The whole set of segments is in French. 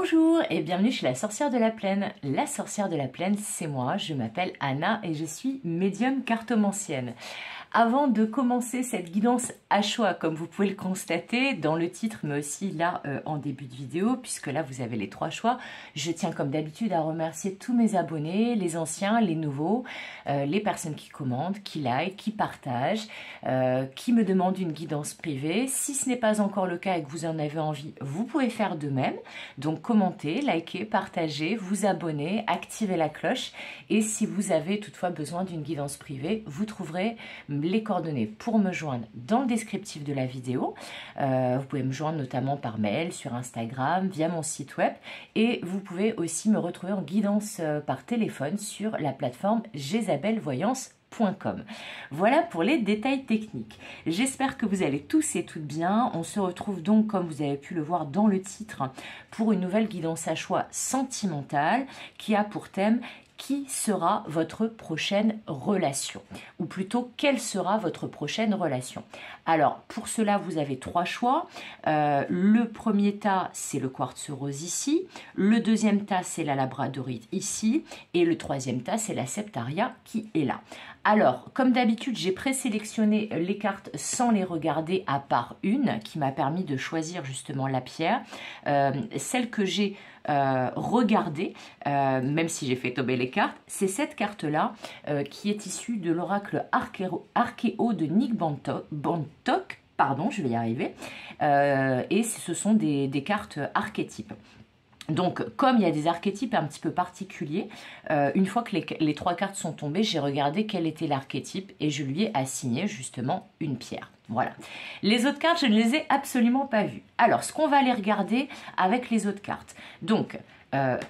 Bonjour et bienvenue chez la sorcière de la plaine. La sorcière de la plaine, c'est moi, je m'appelle Anna et je suis médium cartomancienne. Avant de commencer cette guidance à choix, comme vous pouvez le constater dans le titre, mais aussi là en début de vidéo, puisque là vous avez les 3 choix, je tiens comme d'habitude à remercier tous mes abonnés, les anciens, les nouveaux, les personnes qui commentent, qui like, qui partagent, qui me demandent une guidance privée. Si ce n'est pas encore le cas et que vous en avez envie, vous pouvez faire de même. Donc commentez, likez, partagez, vous abonnez, activez la cloche. Et si vous avez toutefois besoin d'une guidance privée, vous trouverez les coordonnées pour me joindre dans le descriptif de la vidéo. Vous pouvez me joindre notamment par mail, sur Instagram, via mon site web. Et vous pouvez aussi me retrouver en guidance par téléphone sur la plateforme jezabelvoyance.com. Voilà pour les détails techniques. J'espère que vous allez tous et toutes bien. On se retrouve donc, comme vous avez pu le voir dans le titre, pour une nouvelle guidance à choix sentimentale qui a pour thème « Qui sera votre prochaine relation ?» ou plutôt « Quelle sera votre prochaine relation ?» Alors, pour cela, vous avez 3 choix. Le premier tas, c'est le quartz rose ici. Le deuxième tas, c'est la labradorite ici. Et le troisième tas, c'est la septaria qui est là. Alors, comme d'habitude, j'ai présélectionné les cartes sans les regarder à part une qui m'a permis de choisir justement la pierre. Celle que j'ai regardée, même si j'ai fait tomber les cartes, c'est cette carte-là qui est issue de l'oracle Archéo de Nick Bantock, pardon, je vais y arriver, et ce sont des cartes archétypes. Donc, comme il y a des archétypes un petit peu particuliers, une fois que les 3 cartes sont tombées, j'ai regardé quel était l'archétype et je lui ai assigné justement une pierre. Voilà. Les autres cartes, je ne les ai absolument pas vues. Alors, ce qu'on va aller regarder avec les autres cartes. Donc,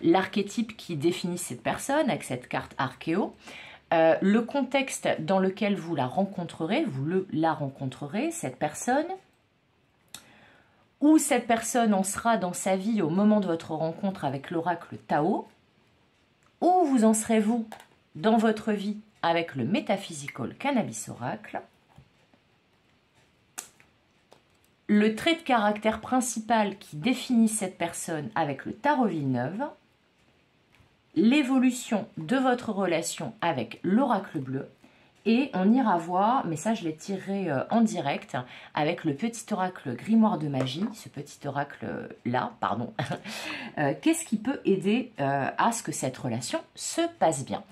l'archétype qui définit cette personne avec cette carte Archéo. Le contexte dans lequel vous la rencontrerez, la rencontrerez, cette personne. Où cette personne en sera dans sa vie au moment de votre rencontre avec l'oracle Tao. Où vous en serez-vous dans votre vie avec le Metaphysical Cannabis Oracle. Le trait de caractère principal qui définit cette personne avec le Tarot Villeneuve. L'évolution de votre relation avec l'oracle bleu. Et on ira voir, mais ça je l'ai tiré en direct, avec le petit oracle grimoire de magie, ce petit oracle-là, pardon. Qu'est-ce qui peut aider à ce que cette relation se passe bien?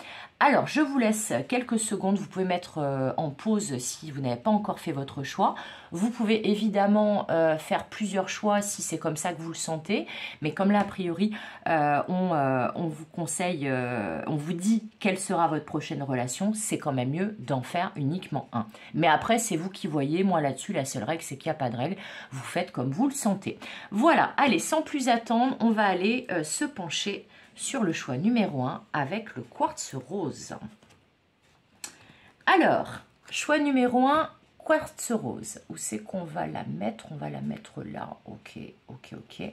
Alors, je vous laisse quelques secondes. Vous pouvez mettre en pause si vous n'avez pas encore fait votre choix. Vous pouvez évidemment faire plusieurs choix si c'est comme ça que vous le sentez. Mais comme là, a priori, on vous conseille, on vous dit quelle sera votre prochaine relation, c'est quand même mieux d'en faire uniquement un. Mais après, c'est vous qui voyez. Moi, là-dessus, la seule règle, c'est qu'il n'y a pas de règle. Vous faites comme vous le sentez. Voilà, allez, sans plus attendre, on va aller se pencher sur le choix numéro 1 avec le quartz rose. Alors, choix numéro 1, quartz rose. Où c'est qu'on va la mettre? On va la mettre là. Ok, ok, ok.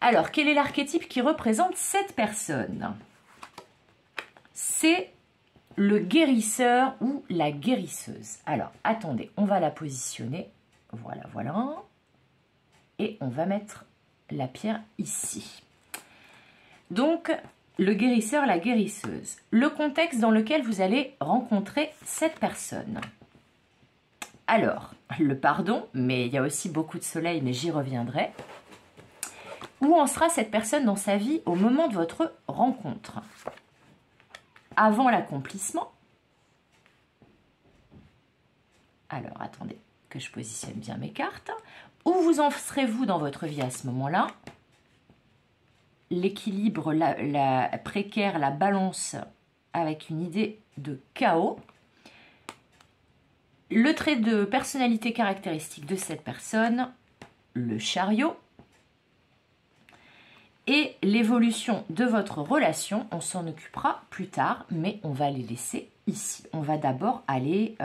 Alors, quel est l'archétype qui représente cette personne? C'est le guérisseur ou la guérisseuse. Alors, attendez, on va la positionner. Voilà, voilà. Et on va mettre la pierre ici. Donc, le guérisseur, la guérisseuse. Le contexte dans lequel vous allez rencontrer cette personne. Alors, le pardon, mais il y a aussi beaucoup de soleil, mais j'y reviendrai. Où en sera cette personne dans sa vie au moment de votre rencontre? Avant l'accomplissement. Alors, attendez que je positionne bien mes cartes. Où vous en serez-vous dans votre vie à ce moment-là? L'équilibre, la précaire, la balance avec une idée de chaos. Le trait de personnalité caractéristique de cette personne, le chariot. Et l'évolution de votre relation, on s'en occupera plus tard, mais on va les laisser ici. On va d'abord aller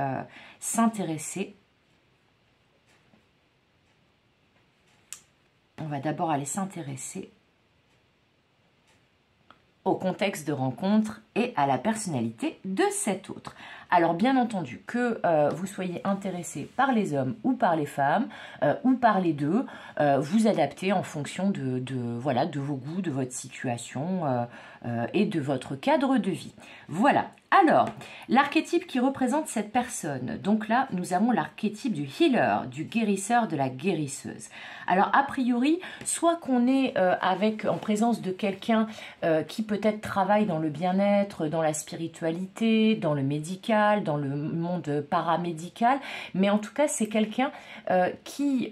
s'intéresser. On va d'abord aller s'intéresser au contexte de rencontre et à la personnalité de cet autre. Alors bien entendu, que vous soyez intéressé par les hommes ou par les femmes, ou par les deux, vous adaptez en fonction voilà, de vos goûts, de votre situation et de votre cadre de vie. Voilà. Alors, l'archétype qui représente cette personne. Donc là, nous avons l'archétype du healer, du guérisseur, de la guérisseuse. Alors, a priori, soit qu'on est en présence de quelqu'un qui peut-être travaille dans le bien-être, dans la spiritualité, dans le médical, dans le monde paramédical, mais en tout cas, c'est quelqu'un qui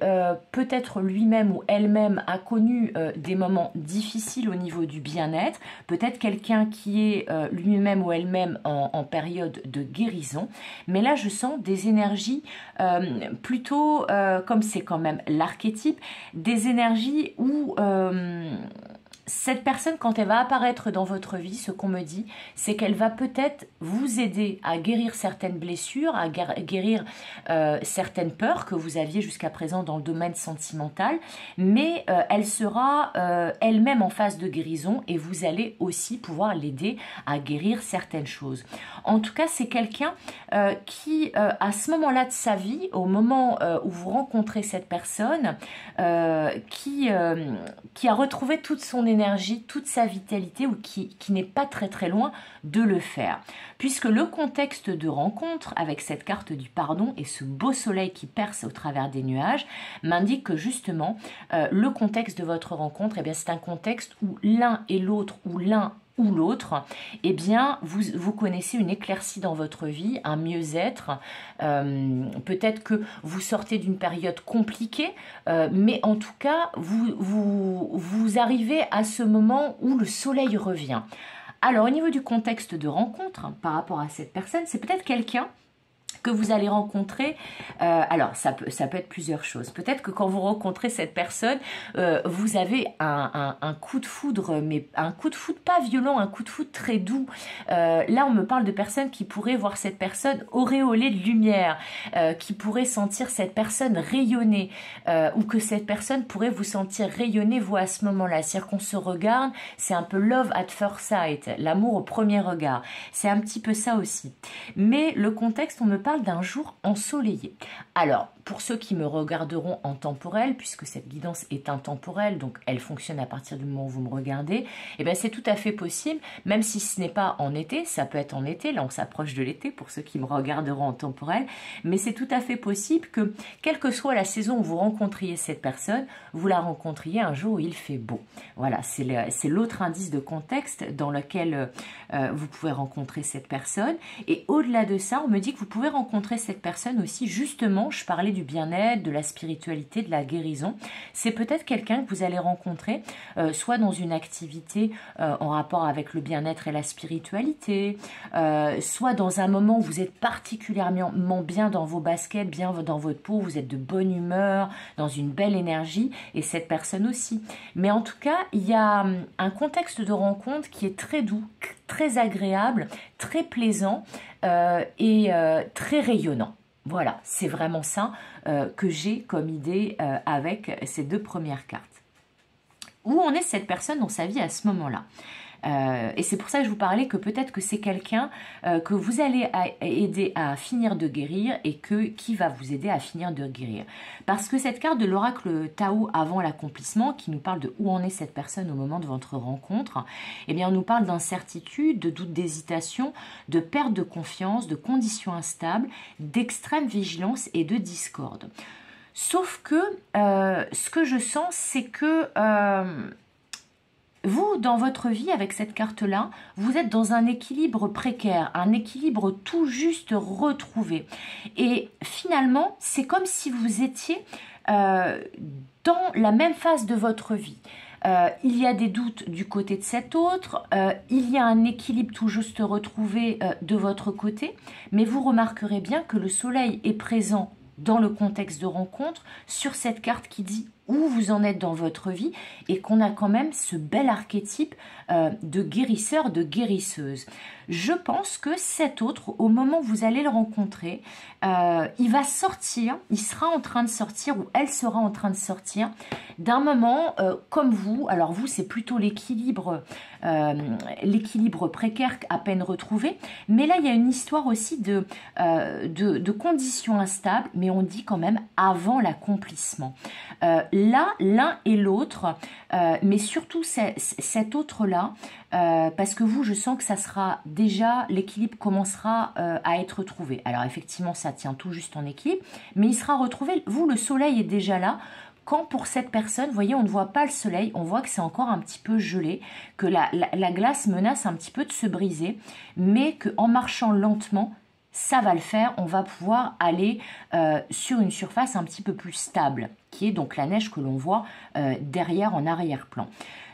peut-être lui-même ou elle-même a connu des moments difficiles au niveau du bien-être, peut-être quelqu'un qui est lui-même ou elle-même en période de guérison, mais là je sens des énergies plutôt, comme c'est quand même l'archétype, des énergies où cette personne, quand elle va apparaître dans votre vie, ce qu'on me dit, c'est qu'elle va peut-être vous aider à guérir certaines blessures, à guérir certaines peurs que vous aviez jusqu'à présent dans le domaine sentimental, mais elle sera elle-même en phase de guérison et vous allez aussi pouvoir l'aider à guérir certaines choses. En tout cas, c'est quelqu'un qui, à ce moment-là de sa vie, au moment où vous rencontrez cette personne, qui a retrouvé toute son énergie, toute sa vitalité, ou qui n'est pas très très loin de le faire. Puisque le contexte de rencontre, avec cette carte du pardon et ce beau soleil qui perce au travers des nuages, m'indique que justement, le contexte de votre rencontre, eh bien, c'est un contexte où l'un et l'autre, ou l'un ou l'autre, eh bien, vous connaissez une éclaircie dans votre vie, un mieux-être. Peut-être que vous sortez d'une période compliquée, mais en tout cas, vous arrivez à ce moment où le soleil revient. Alors, au niveau du contexte de rencontre, par rapport à cette personne, c'est peut-être quelqu'un que vous allez rencontrer. Alors, ça peut être plusieurs choses. Peut-être que quand vous rencontrez cette personne, vous avez un coup de foudre, mais un coup de foudre pas violent, un coup de foudre très doux. Là, on me parle de personnes qui pourraient voir cette personne auréolée de lumière, qui pourraient sentir cette personne rayonner, ou que cette personne pourrait vous sentir rayonner, vous, à ce moment-là. C'est-à-dire qu'on se regarde, c'est un peu love at first sight, l'amour au premier regard. C'est un petit peu ça aussi. Mais le contexte, on me parle d'un jour ensoleillé. Alors, pour ceux qui me regarderont en temporel, puisque cette guidance est intemporelle, donc elle fonctionne à partir du moment où vous me regardez, eh bien c'est tout à fait possible, même si ce n'est pas en été, ça peut être en été, là on s'approche de l'été pour ceux qui me regarderont en temporel, mais c'est tout à fait possible que, quelle que soit la saison où vous rencontriez cette personne, vous la rencontriez un jour où il fait beau. Voilà, c'est l'autre indice de contexte dans lequel vous pouvez rencontrer cette personne. Et au-delà de ça, on me dit que vous pouvez rencontrer cette personne aussi, justement, je parlais du bien-être, de la spiritualité, de la guérison. C'est peut-être quelqu'un que vous allez rencontrer, soit dans une activité en rapport avec le bien-être et la spiritualité, soit dans un moment où vous êtes particulièrement bien dans vos baskets, bien dans votre peau, vous êtes de bonne humeur, dans une belle énergie, et cette personne aussi. Mais en tout cas, il y a un contexte de rencontre qui est très doux, très agréable, très plaisant et très rayonnant. Voilà, c'est vraiment ça que j'ai comme idée avec ces deux premières cartes. Où en est cette personne dans sa vie à ce moment-là ? Et c'est pour ça que je vous parlais que peut-être que c'est quelqu'un que vous allez aider à finir de guérir et qui va vous aider à finir de guérir. Parce que cette carte de l'oracle Tao avant l'accomplissement, qui nous parle de où en est cette personne au moment de votre rencontre, eh bien on nous parle d'incertitude, de doute, d'hésitation, de perte de confiance, de conditions instables, d'extrême vigilance et de discorde. Sauf que ce que je sens, c'est que vous, dans votre vie, avec cette carte-là, vous êtes dans un équilibre précaire, un équilibre tout juste retrouvé. Et finalement, c'est comme si vous étiez dans la même phase de votre vie. Il y a des doutes du côté de cet autre, il y a un équilibre tout juste retrouvé de votre côté, mais vous remarquerez bien que le soleil est présent dans le contexte de rencontre sur cette carte qui dit où vous en êtes dans votre vie et qu'on a quand même ce bel archétype de guérisseur, de guérisseuse. Je pense que cet autre, au moment où vous allez le rencontrer, il va sortir, il sera en train de sortir ou elle sera en train de sortir d'un moment comme vous. Alors vous, c'est plutôt l'équilibre précaire à peine retrouvé, mais là, il y a une histoire aussi de conditions instables, mais on dit quand même avant l'accomplissement. Là, l'un et l'autre, mais surtout cet autre-là, parce que vous, je sens que ça sera déjà, l'équilibre commencera à être retrouvé. Alors effectivement, ça tient tout juste en équilibre, mais il sera retrouvé. Vous, le soleil est déjà là. Quand pour cette personne, vous voyez, on ne voit pas le soleil, on voit que c'est encore un petit peu gelé, que la glace menace un petit peu de se briser, mais qu'en marchant lentement, ça va le faire, on va pouvoir aller sur une surface un petit peu plus stable, qui est donc la neige que l'on voit derrière en arrière-plan.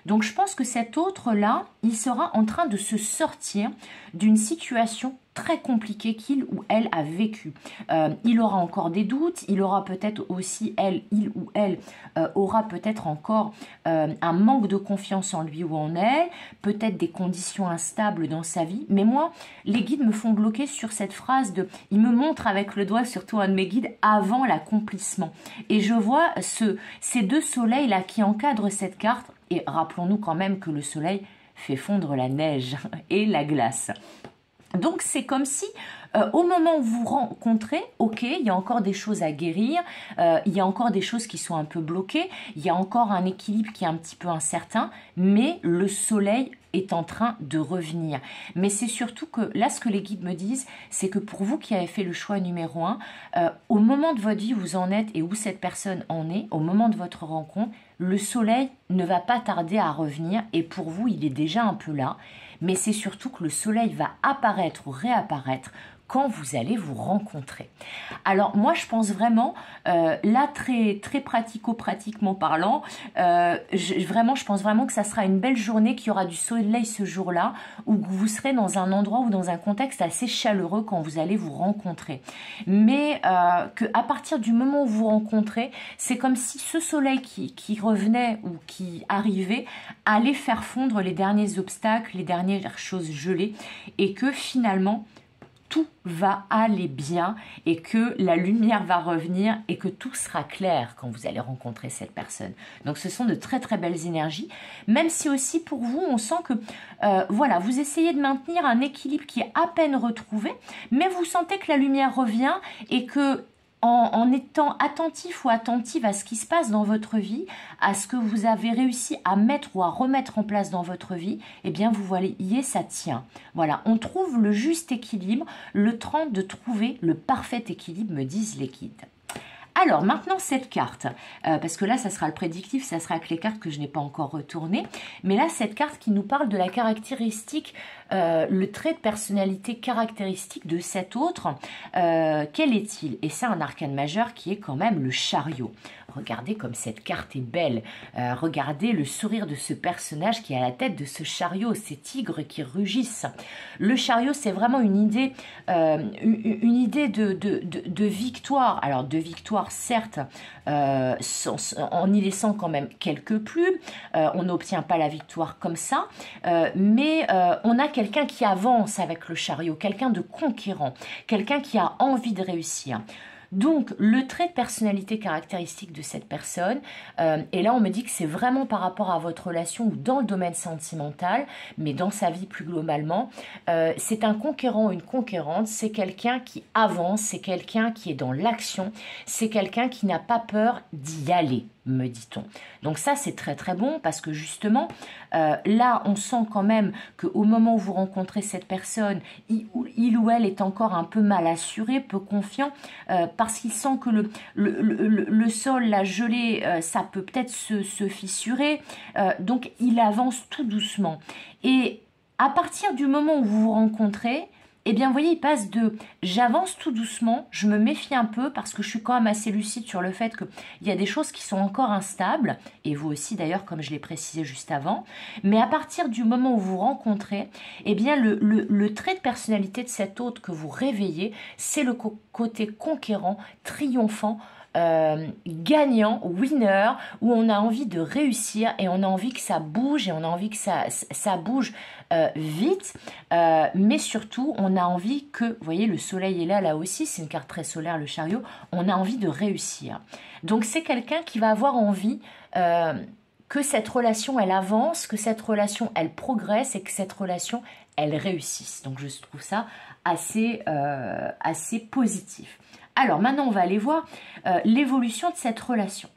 Donc je pense que cet autre-là, il sera en train de se sortir d'une situation très compliquée qu'il ou elle a vécue. Il aura encore des doutes, il aura peut-être aussi, il ou elle aura peut-être encore un manque de confiance en lui ou en elle, peut-être des conditions instables dans sa vie. Mais moi, les guides me font bloquer sur cette phrase de, il me montre avec le doigt, surtout un de mes guides, avant l'accomplissement. Et je vois ces deux soleils-là qui encadrent cette carte. Et rappelons-nous quand même que le soleil fait fondre la neige et la glace. Donc c'est comme si au moment où vous rencontrez, ok, il y a encore des choses à guérir, il y a encore des choses qui sont un peu bloquées, il y a encore un équilibre qui est un petit peu incertain, mais le soleil est en train de revenir. Mais c'est surtout que là, ce que les guides me disent, c'est que pour vous qui avez fait le choix numéro 1, au moment de votre vie où vous en êtes et où cette personne en est, au moment de votre rencontre, le soleil ne va pas tarder à revenir et pour vous, il est déjà un peu là. Mais c'est surtout que le soleil va apparaître ou réapparaître quand vous allez vous rencontrer. Alors moi je pense vraiment, là très pratico-pratiquement parlant, je pense vraiment que ça sera une belle journée, qu'il y aura du soleil ce jour-là, où vous serez dans un endroit ou dans un contexte assez chaleureux quand vous allez vous rencontrer. Mais qu'à partir du moment où vous rencontrez, c'est comme si ce soleil qui revenait ou qui arrivait allait faire fondre les derniers obstacles, les dernières choses gelées, et que finalement tout va aller bien et que la lumière va revenir et que tout sera clair quand vous allez rencontrer cette personne. Donc ce sont de très belles énergies, même si aussi pour vous, on sent que voilà, vous essayez de maintenir un équilibre qui est à peine retrouvé, mais vous sentez que la lumière revient et que en étant attentif ou attentive à ce qui se passe dans votre vie, à ce que vous avez réussi à mettre ou à remettre en place dans votre vie, eh bien vous voyez, ça tient. Voilà, on trouve le juste équilibre, le temps de trouver le parfait équilibre, me disent les guides. Alors maintenant cette carte, parce que là ça sera le prédictif, ça sera avec les cartes que je n'ai pas encore retournées, mais là cette carte qui nous parle de la caractéristique, le trait de personnalité caractéristique de cet autre, quel est-il? Et c'est un arcane majeur qui est quand même le chariot. Regardez comme cette carte est belle, regardez le sourire de ce personnage qui est à la tête de ce chariot, ces tigres qui rugissent. Le chariot c'est vraiment une idée de victoire, alors de victoire certes, en y laissant quand même quelques plumes, on n'obtient pas la victoire comme ça, mais on a quelqu'un qui avance avec le chariot, quelqu'un de conquérant, quelqu'un qui a envie de réussir. Donc, le trait de personnalité caractéristique de cette personne, et là on me dit que c'est vraiment par rapport à votre relation ou dans le domaine sentimental, mais dans sa vie plus globalement, c'est un conquérant ou une conquérante, c'est quelqu'un qui avance, c'est quelqu'un qui est dans l'action, c'est quelqu'un qui n'a pas peur d'y aller, me dit-on. Donc ça c'est très bon parce que justement là on sent quand même qu'au moment où vous rencontrez cette personne, il ou elle est encore un peu mal assuré, peu confiant, parce qu'il sent que le sol, la gelée, ça peut peut-être se fissurer, donc il avance tout doucement. Et à partir du moment où vous vous rencontrez, eh bien, vous voyez, il passe de « j'avance tout doucement, je me méfie un peu parce que je suis quand même assez lucide sur le fait qu'il y a des choses qui sont encore instables, et vous aussi d'ailleurs, comme je l'ai précisé juste avant, mais à partir du moment où vous rencontrez, eh bien, le trait de personnalité de cet autre que vous réveillez, c'est le côté conquérant, triomphant, gagnant, winner, où on a envie de réussir et on a envie que ça bouge et on a envie que ça bouge vite, mais surtout on a envie que, vous voyez, le soleil est là aussi, c'est une carte très solaire, le chariot, on a envie de réussir. Donc c'est quelqu'un qui va avoir envie que cette relation elle avance, que cette relation elle progresse et que cette relation elle réussisse. Donc je trouve ça assez positif. Alors maintenant on va aller voir l'évolution de cette relation.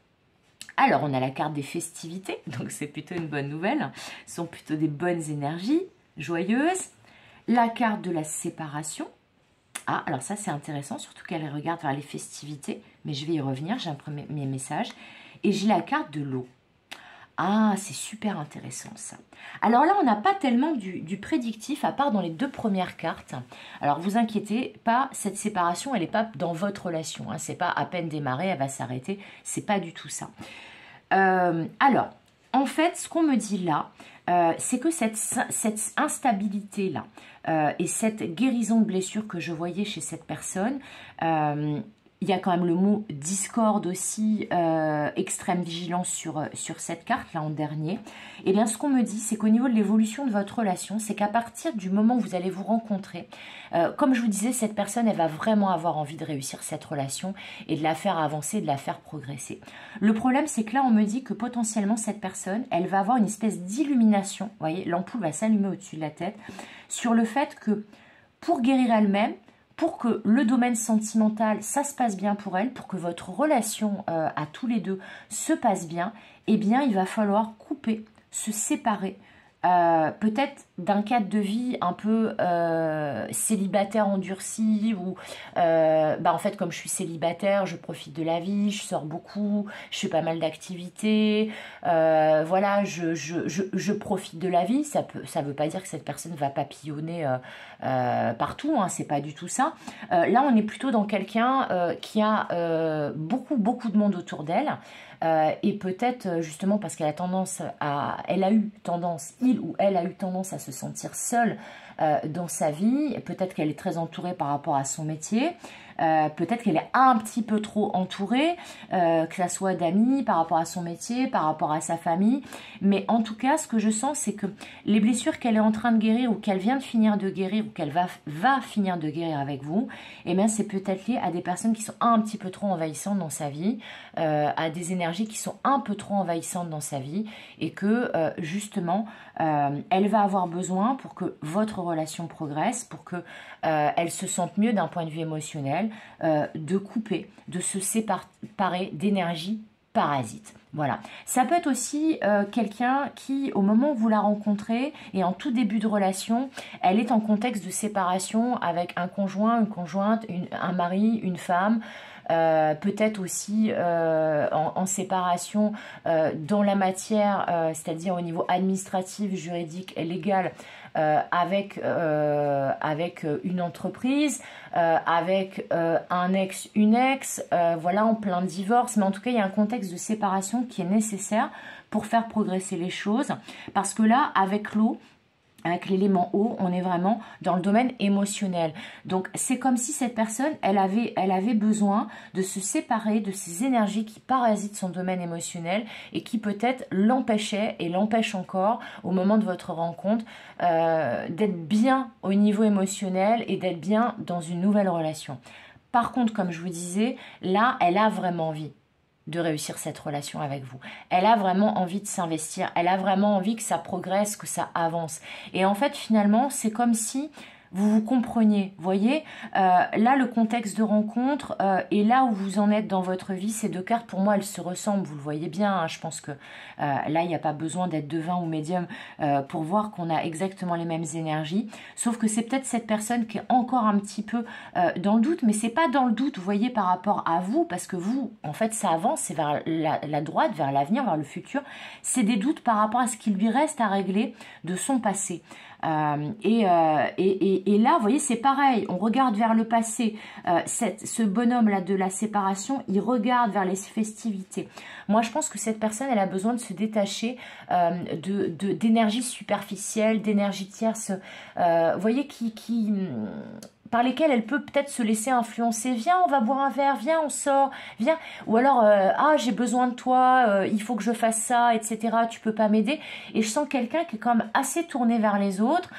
Alors on a la carte des festivités, donc c'est plutôt une bonne nouvelle, ce sont plutôt des bonnes énergies joyeuses. La carte de la séparation. Ah, alors ça c'est intéressant, surtout qu'elle regarde vers les festivités, mais je vais y revenir, j'ai un premier message. Et j'ai la carte de l'eau. Ah, c'est super intéressant ça. Alors là, on n'a pas tellement du prédictif, à part dans les 2 premières cartes. Alors, vous inquiétez pas, cette séparation, elle n'est pas dans votre relation. Hein, c'est pas à peine démarré, elle va s'arrêter. C'est pas du tout ça. Alors, en fait, ce qu'on me dit là, c'est que cette instabilité-là et cette guérison de blessure que je voyais chez cette personne... il y a quand même le mot discorde aussi, extrême vigilance sur cette carte, là en dernier. Et bien ce qu'on me dit, c'est qu'au niveau de l'évolution de votre relation, c'est qu'à partir du moment où vous allez vous rencontrer, comme je vous disais, cette personne, elle va vraiment avoir envie de réussir cette relation et de la faire avancer, de la faire progresser. Le problème, c'est que là, on me dit que potentiellement, cette personne, elle va avoir une espèce d'illumination, vous voyez, l'ampoule va s'allumer au-dessus de la tête, sur le fait que pour guérir elle-même, pour que le domaine sentimental, ça se passe bien pour elle, pour que votre relation à tous les deux se passe bien, eh bien, il va falloir couper, se séparer, peut-être d'un cadre de vie un peu célibataire endurci, ou en fait, comme je suis célibataire, je profite de la vie, je sors beaucoup, je fais pas mal d'activités, voilà, je profite de la vie. Ça veut pas dire que cette personne va papillonner partout, hein, c'est pas du tout ça. Là, on est plutôt dans quelqu'un qui a beaucoup de monde autour d'elle, et peut-être justement parce qu'elle a tendance il ou elle a eu tendance à se sentir seule dans sa vie. Peut-être qu'elle est très entourée par rapport à son métier. Peut-être qu'elle est un petit peu trop entourée, que ça soit d'amis, par rapport à son métier, par rapport à sa famille. Mais en tout cas, ce que je sens, c'est que les blessures qu'elle est en train de guérir ou qu'elle vient de finir de guérir ou qu'elle va finir de guérir avec vous, eh bien, c'est peut-être lié à des personnes qui sont un petit peu trop envahissantes dans sa vie, à des énergies qui sont un peu trop envahissantes dans sa vie et que, justement, elle va avoir besoin pour que votre relation progresse, pour que elle se sente mieux d'un point de vue émotionnel, de couper, de se séparer d'énergie parasite. Voilà. Ça peut être aussi quelqu'un qui, au moment où vous la rencontrez et en tout début de relation, elle est en contexte de séparation avec un conjoint, une conjointe, un mari, une femme, peut-être aussi en séparation dans la matière, c'est-à-dire au niveau administratif, juridique et légal, avec une entreprise, avec un ex, une ex, voilà, en plein divorce. Mais en tout cas, il y a un contexte de séparation qui est nécessaire pour faire progresser les choses. Parce que là, avec l'eau, avec l'élément eau, on est vraiment dans le domaine émotionnel. Donc, c'est comme si cette personne, elle avait besoin de se séparer de ces énergies qui parasitent son domaine émotionnel et qui peut-être l'empêchaient et l'empêchent encore au moment de votre rencontre d'être bien au niveau émotionnel et d'être bien dans une nouvelle relation. Par contre, comme je vous disais, là, elle a vraiment envie de réussir cette relation avec vous. Elle a vraiment envie de s'investir, elle a vraiment envie que ça progresse, que ça avance. Et en fait, finalement, c'est comme si vous vous compreniez, vous voyez, là le contexte de rencontre et là où vous en êtes dans votre vie, ces 2 cartes pour moi elles se ressemblent, vous le voyez bien, hein, je pense que là il n'y a pas besoin d'être devin ou médium pour voir qu'on a exactement les mêmes énergies, sauf que c'est peut-être cette personne qui est encore un petit peu dans le doute, mais c'est pas dans le doute, vous voyez, par rapport à vous, parce que vous, en fait ça avance, c'est vers la droite, vers l'avenir, vers le futur, c'est des doutes par rapport à ce qui lui reste à régler de son passé. Et là, vous voyez, c'est pareil, on regarde vers le passé, ce bonhomme-là de la séparation, il regarde vers les festivités. Moi, je pense que cette personne, elle a besoin de se détacher d'énergie superficielle, d'énergie tierce, vous voyez, qui par lesquels elle peut peut-être se laisser influencer. Viens, on va boire un verre, viens, on sort, viens. Ou alors, ah, j'ai besoin de toi, il faut que je fasse ça, etc. Tu peux pas m'aider. Et je sens quelqu'un qui est quand même assez tourné vers les autres,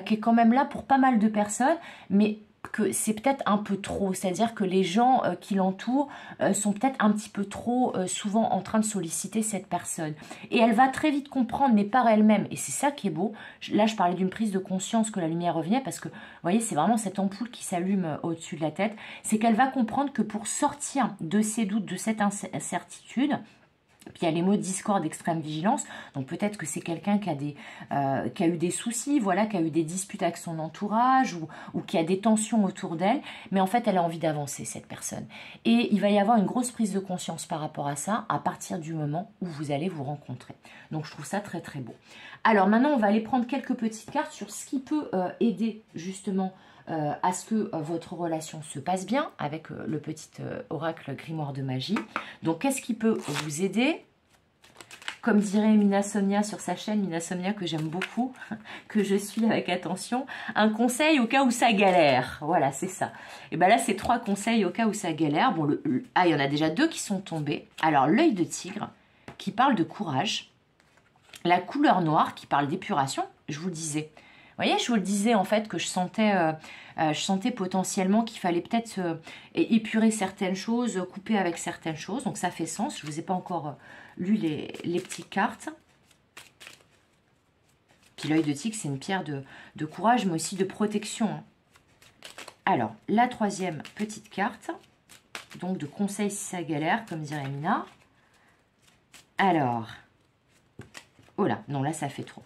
qui est quand même là pour pas mal de personnes, mais que c'est peut-être un peu trop, c'est-à-dire que les gens qui l'entourent sont peut-être un petit peu trop souvent en train de solliciter cette personne. Et elle va très vite comprendre, mais par elle-même, et c'est ça qui est beau. Là, je parlais d'une prise de conscience que la lumière revenait, parce que, vous voyez, c'est vraiment cette ampoule qui s'allume au-dessus de la tête. C'est qu'elle va comprendre que pour sortir de ces doutes, de cette incertitude, puis il y a les mots discorde, extrême vigilance. Donc peut-être que c'est quelqu'un qui a eu des soucis, voilà, qui a eu des disputes avec son entourage ou qui a des tensions autour d'elle. Mais en fait, elle a envie d'avancer, cette personne. Et il va y avoir une grosse prise de conscience par rapport à ça à partir du moment où vous allez vous rencontrer. Donc je trouve ça très très beau. Alors maintenant, on va aller prendre quelques petites cartes sur ce qui peut aider justement à ce que votre relation se passe bien avec le petit oracle grimoire de magie. Donc, qu'est-ce qui peut vous aider? Comme dirait Mina Sonia sur sa chaîne, Mina Sonia que j'aime beaucoup, que je suis avec attention, un conseil au cas où ça galère. Voilà, c'est ça. Et bien là, c'est 3 conseils au cas où ça galère. Bon, il y en a déjà 2 qui sont tombés. Alors, l'œil de tigre, qui parle de courage. La couleur noire, qui parle d'épuration, je vous le disais. Vous voyez, je vous le disais en fait que je sentais potentiellement qu'il fallait peut-être épurer certaines choses, couper avec certaines choses. Donc ça fait sens. Je ne vous ai pas encore lu les petites cartes. Puis l'œil de tigre, c'est une pierre de courage, mais aussi de protection. Alors, la 3e petite carte, donc de conseil si ça galère, comme dirait Mina. Alors, oh là, non, là ça fait trop.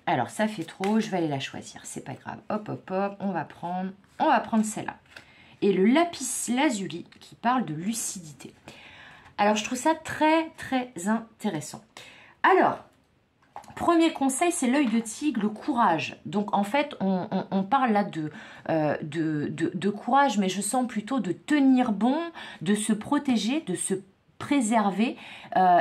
Alors, ça fait trop, je vais aller la choisir, c'est pas grave. Hop, hop, hop, on va prendre celle-là. Et le lapis lazuli qui parle de lucidité. Alors, je trouve ça très, très intéressant. Alors, premier conseil, c'est l'œil de tigre, le courage. Donc, en fait, on parle là de courage, mais je sens plutôt de tenir bon, de se protéger, de se préserver,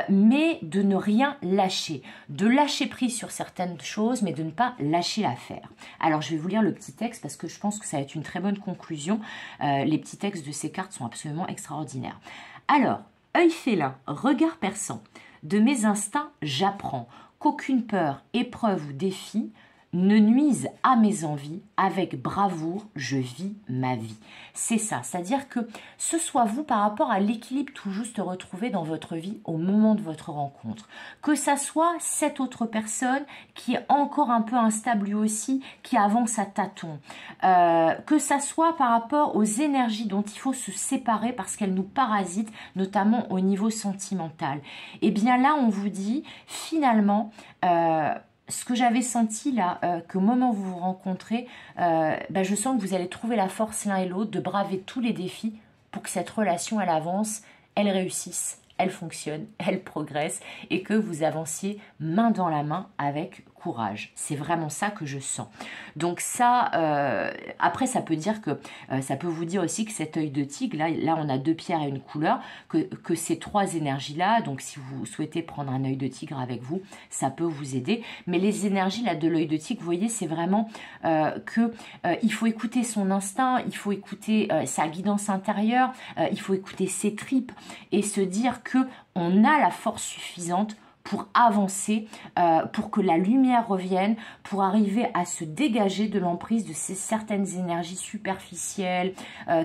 mais de ne rien lâcher. De lâcher prise sur certaines choses, mais de ne pas lâcher l'affaire. Alors, je vais vous lire le petit texte parce que je pense que ça va être une très bonne conclusion. Les petits textes de ces cartes sont absolument extraordinaires. Alors, œil félin, regard perçant, de mes instincts, j'apprends qu'aucune peur, épreuve ou défi ne nuise à mes envies, avec bravoure, je vis ma vie. C'est ça, c'est-à-dire que ce soit vous par rapport à l'équilibre tout juste retrouvé dans votre vie au moment de votre rencontre. Que ça soit cette autre personne qui est encore un peu instable lui aussi, qui avance à tâtons. Que ça soit par rapport aux énergies dont il faut se séparer parce qu'elles nous parasitent, notamment au niveau sentimental. Et bien là, on vous dit, finalement, ce que j'avais senti là, qu'au moment où vous vous rencontrez, je sens que vous allez trouver la force l'un et l'autre de braver tous les défis pour que cette relation, elle avance, elle réussisse, elle fonctionne, elle progresse et que vous avanciez main dans la main avec courage. C'est vraiment ça que je sens. Donc ça, après ça peut dire que, ça peut vous dire aussi que cet œil de tigre, là on a 2 pierres et une couleur, que ces 3 énergies-là, donc si vous souhaitez prendre un œil de tigre avec vous, ça peut vous aider. Mais les énergies là de l'œil de tigre, vous voyez, c'est vraiment il faut écouter son instinct, il faut écouter sa guidance intérieure, il faut écouter ses tripes et se dire que on a la force suffisante pour avancer, pour que la lumière revienne, pour arriver à se dégager de l'emprise de ces certaines énergies superficielles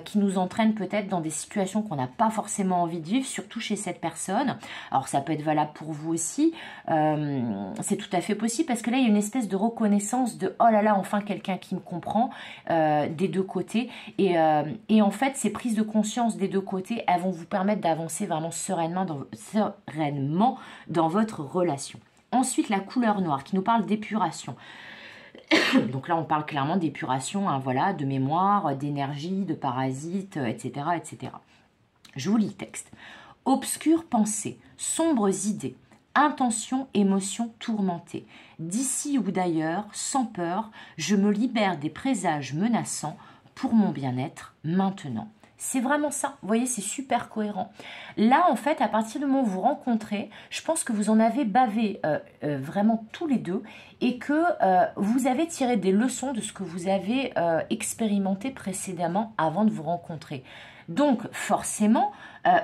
qui nous entraînent peut-être dans des situations qu'on n'a pas forcément envie de vivre, surtout chez cette personne. Alors ça peut être valable pour vous aussi, c'est tout à fait possible parce que là il y a une espèce de reconnaissance de « oh là là, enfin quelqu'un qui me comprend » des 2 côtés et en fait ces prises de conscience des 2 côtés, elles vont vous permettre d'avancer vraiment sereinement dans votre relation. Ensuite, la couleur noire qui nous parle d'épuration. Donc là, on parle clairement d'épuration, hein, voilà, de mémoire, d'énergie, de parasites, etc., etc. Je vous lis le texte. Obscures pensées, sombres idées, intentions, émotions tourmentées. D'ici ou d'ailleurs, sans peur, je me libère des présages menaçants pour mon bien-être maintenant. C'est vraiment ça. Vous voyez, c'est super cohérent. Là, en fait, à partir du moment où vous rencontrez, je pense que vous en avez bavé vraiment tous les deux et que vous avez tiré des leçons de ce que vous avez expérimenté précédemment avant de vous rencontrer. Donc, forcément,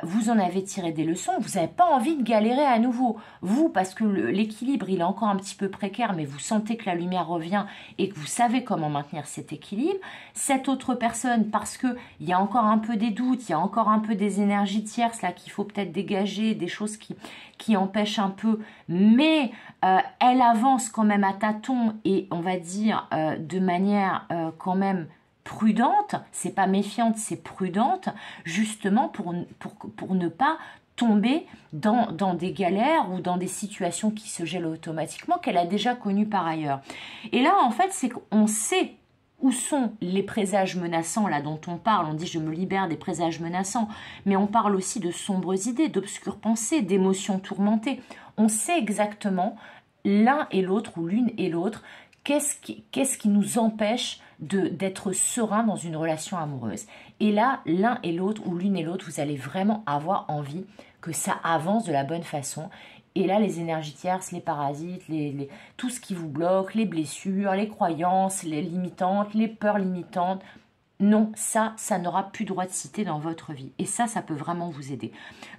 vous en avez tiré des leçons, vous n'avez pas envie de galérer à nouveau. Vous, parce que l'équilibre, il est encore un petit peu précaire, mais vous sentez que la lumière revient et que vous savez comment maintenir cet équilibre. Cette autre personne, parce qu'il y a encore un peu des doutes, il y a encore un peu des énergies tierces là qu'il faut peut-être dégager, des choses qui empêchent un peu, mais elle avance quand même à tâtons et on va dire de manière quand même prudente, c'est pas méfiante, c'est prudente, justement pour ne pas tomber dans des galères ou dans des situations qui se gèlent automatiquement qu'elle a déjà connues par ailleurs. Et là, en fait, c'est qu'on sait où sont les présages menaçants là dont on parle. On dit je me libère des présages menaçants, mais on parle aussi de sombres idées, d'obscures pensées, d'émotions tourmentées. On sait exactement l'un et l'autre ou l'une et l'autre qu'est-ce qui nous empêche d'être serein dans une relation amoureuse. Et là, l'un et l'autre ou l'une et l'autre, vous allez vraiment avoir envie que ça avance de la bonne façon. Et là, les énergies tierces, les parasites, tout ce qui vous bloque, les blessures, les croyances, les limitantes, les peurs limitantes, non, ça n'aura plus droit de citer dans votre vie. Et ça peut vraiment vous aider.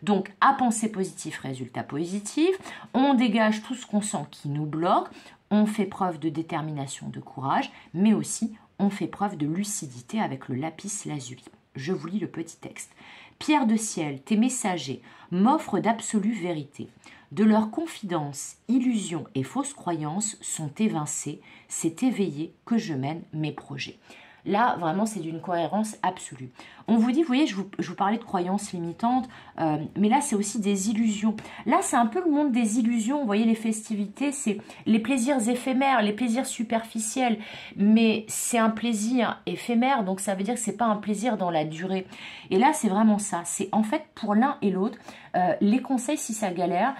Donc, à penser positif, résultat positif. On dégage tout ce qu'on sent qui nous bloque. On fait preuve de détermination, de courage, mais aussi on fait preuve de lucidité avec le lapis lazuli. Je vous lis le petit texte. Pierre de ciel, tes messagers m'offrent d'absolues vérités. De leurs confidences, illusions et fausses croyances sont évincées. C'est éveillé que je mène mes projets. Là, vraiment, c'est d'une cohérence absolue. On vous dit, vous voyez, je vous parlais de croyances limitantes, mais là, c'est aussi des illusions. Là, c'est un peu le monde des illusions. Vous voyez, les festivités, c'est les plaisirs éphémères, les plaisirs superficiels. Mais c'est un plaisir éphémère, donc ça veut dire que c'est pas un plaisir dans la durée. Et là, c'est vraiment ça. C'est en fait, pour l'un et l'autre, les conseils, si ça galère,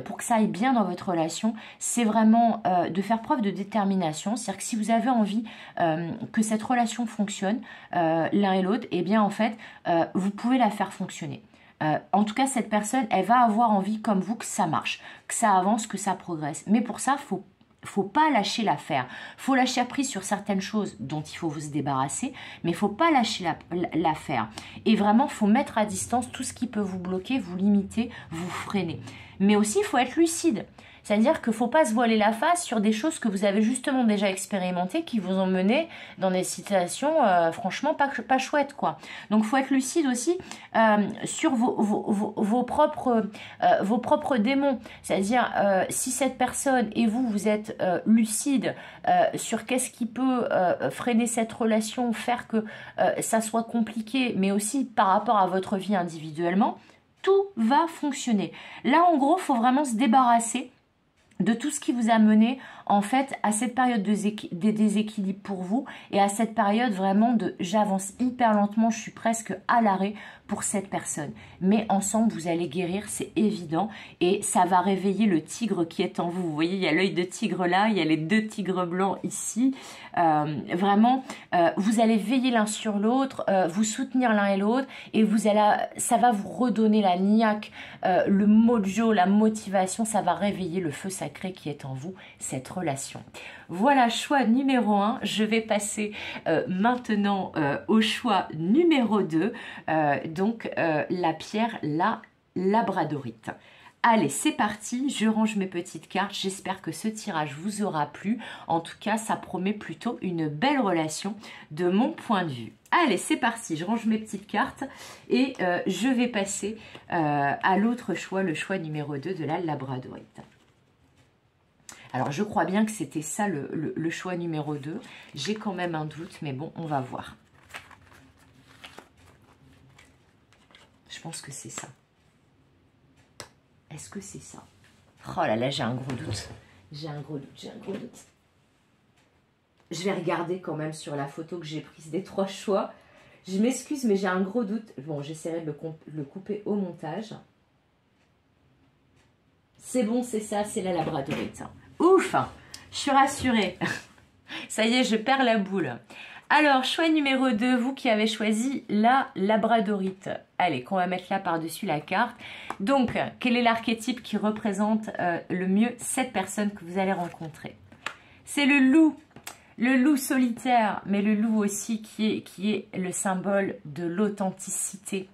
pour que ça aille bien dans votre relation, c'est vraiment de faire preuve de détermination. C'est-à-dire que si vous avez envie que cette relation fonctionne, l'un et l'autre, eh bien en fait, vous pouvez la faire fonctionner. En tout cas, cette personne, elle va avoir envie comme vous que ça marche, que ça avance, que ça progresse. Mais pour ça, faut pas lâcher l'affaire. Faut lâcher prise sur certaines choses dont il faut se débarrasser, mais il faut pas lâcher l'affaire. Et vraiment, faut mettre à distance tout ce qui peut vous bloquer, vous limiter, vous freiner. Mais aussi, il faut être lucide. C'est-à-dire qu'il ne faut pas se voiler la face sur des choses que vous avez justement déjà expérimentées qui vous ont mené dans des situations franchement pas chouettes, quoi. Donc, il faut être lucide aussi sur vos propres démons. C'est-à-dire, si cette personne et vous êtes lucide sur qu'est-ce qui peut freiner cette relation, faire que ça soit compliqué, mais aussi par rapport à votre vie individuellement, tout va fonctionner. Là, en gros, il faut vraiment se débarrasser de tout ce qui vous a mené en fait à cette période de déséquilibre pour vous et à cette période vraiment de j'avance hyper lentement, je suis presque à l'arrêt pour cette personne. Mais ensemble, vous allez guérir, c'est évident, et ça va réveiller le tigre qui est en vous. Vous voyez, il y a l'œil de tigre là, il y a les deux tigres blancs ici. Vraiment, vous allez veiller l'un sur l'autre, vous soutenir l'un et l'autre, et ça va vous redonner la niaque, le mojo, la motivation, ça va réveiller le feu sacré qui est en vous, cette relation. Voilà, choix numéro 1. Je vais passer maintenant au choix numéro 2, donc la pierre, la labradorite. Allez, c'est parti, je range mes petites cartes. J'espère que ce tirage vous aura plu. En tout cas, ça promet plutôt une belle relation de mon point de vue. Allez, c'est parti, je range mes petites cartes et je vais passer à l'autre choix, le choix numéro 2 de la labradorite. Alors, je crois bien que c'était ça le choix numéro 2. J'ai quand même un doute, mais bon, on va voir. Je pense que c'est ça. Est-ce que c'est ça? Oh là là, j'ai un gros doute. J'ai un gros doute. Je vais regarder quand même sur la photo que j'ai prise des 3 choix. Je m'excuse, mais j'ai un gros doute. Bon, j'essaierai de le couper au montage. C'est bon, c'est ça, c'est la labradorite. Ouf, je suis rassurée. Ça y est, je perds la boule. Alors, choix numéro 2, vous qui avez choisi la labradorite. Allez, qu'on va mettre là par-dessus la carte. Donc, quel est l'archétype qui représente le mieux cette personne que vous allez rencontrer? C'est le loup. Le loup solitaire, mais le loup aussi qui est le symbole de l'authenticité.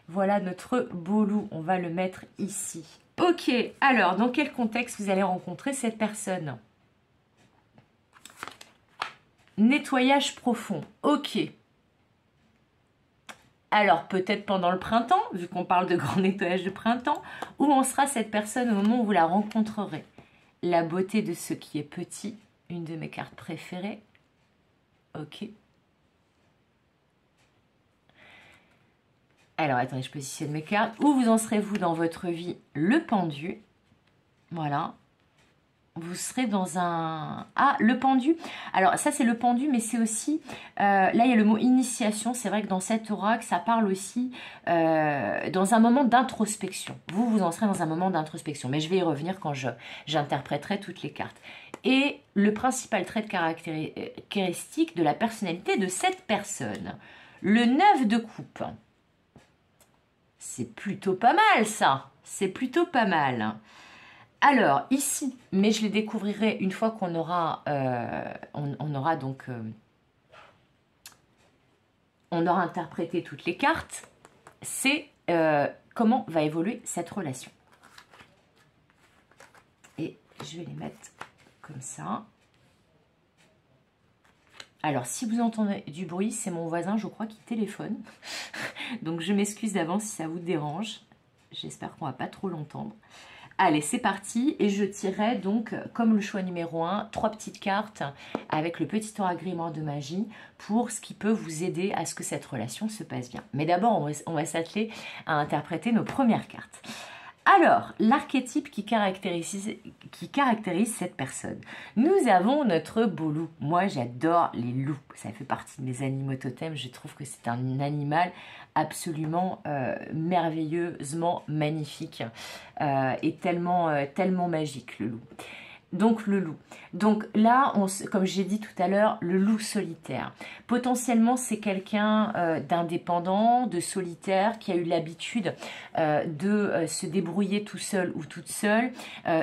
Voilà notre beau loup, on va le mettre ici. Ok, alors dans quel contexte vous allez rencontrer cette personne? Nettoyage profond, ok. Alors peut-être pendant le printemps, vu qu'on parle de grand nettoyage de printemps, où en sera cette personne au moment où vous la rencontrerez? La beauté de ce qui est petit, une de mes cartes préférées. Ok. Alors, attendez, je positionne mes cartes. Où vous en serez-vous dans votre vie? Le pendu. Voilà. Vous serez dans un... Ah, le pendu. Alors, ça, c'est le pendu, mais c'est aussi... là, il y a le mot initiation. C'est vrai que dans cet oracle, ça parle aussi dans un moment d'introspection. Vous en serez dans un moment d'introspection. Mais je vais y revenir quand j'interpréterai toutes les cartes. Et le principal trait de caractéristique de la personnalité de cette personne. Le 9 de coupe. C'est plutôt pas mal, ça. C'est plutôt pas mal. Alors, ici, mais je les découvrirai une fois qu'on aura, on aura interprété toutes les cartes, c'est comment va évoluer cette relation. Et je vais les mettre comme ça. Alors, si vous entendez du bruit, c'est mon voisin, je crois, qui téléphone. Donc, je m'excuse d'avance si ça vous dérange. J'espère qu'on ne va pas trop l'entendre. Allez, c'est parti. Et je tirerai donc, comme le choix numéro 1, 3 petites cartes avec le petit oracle grimoire de magie pour ce qui peut vous aider à ce que cette relation se passe bien. Mais d'abord, on va s'atteler à interpréter nos premières cartes. Alors, l'archétype qui caractérise cette personne. Nous avons notre beau loup. Moi, j'adore les loups. Ça fait partie de mes animaux totems. Je trouve que c'est un animal absolument merveilleusement magnifique et tellement magique, le loup. Donc le loup. Donc là, comme j'ai dit tout à l'heure, le loup solitaire. Potentiellement, c'est quelqu'un d'indépendant, de solitaire, qui a eu l'habitude de se débrouiller tout seul ou toute seule.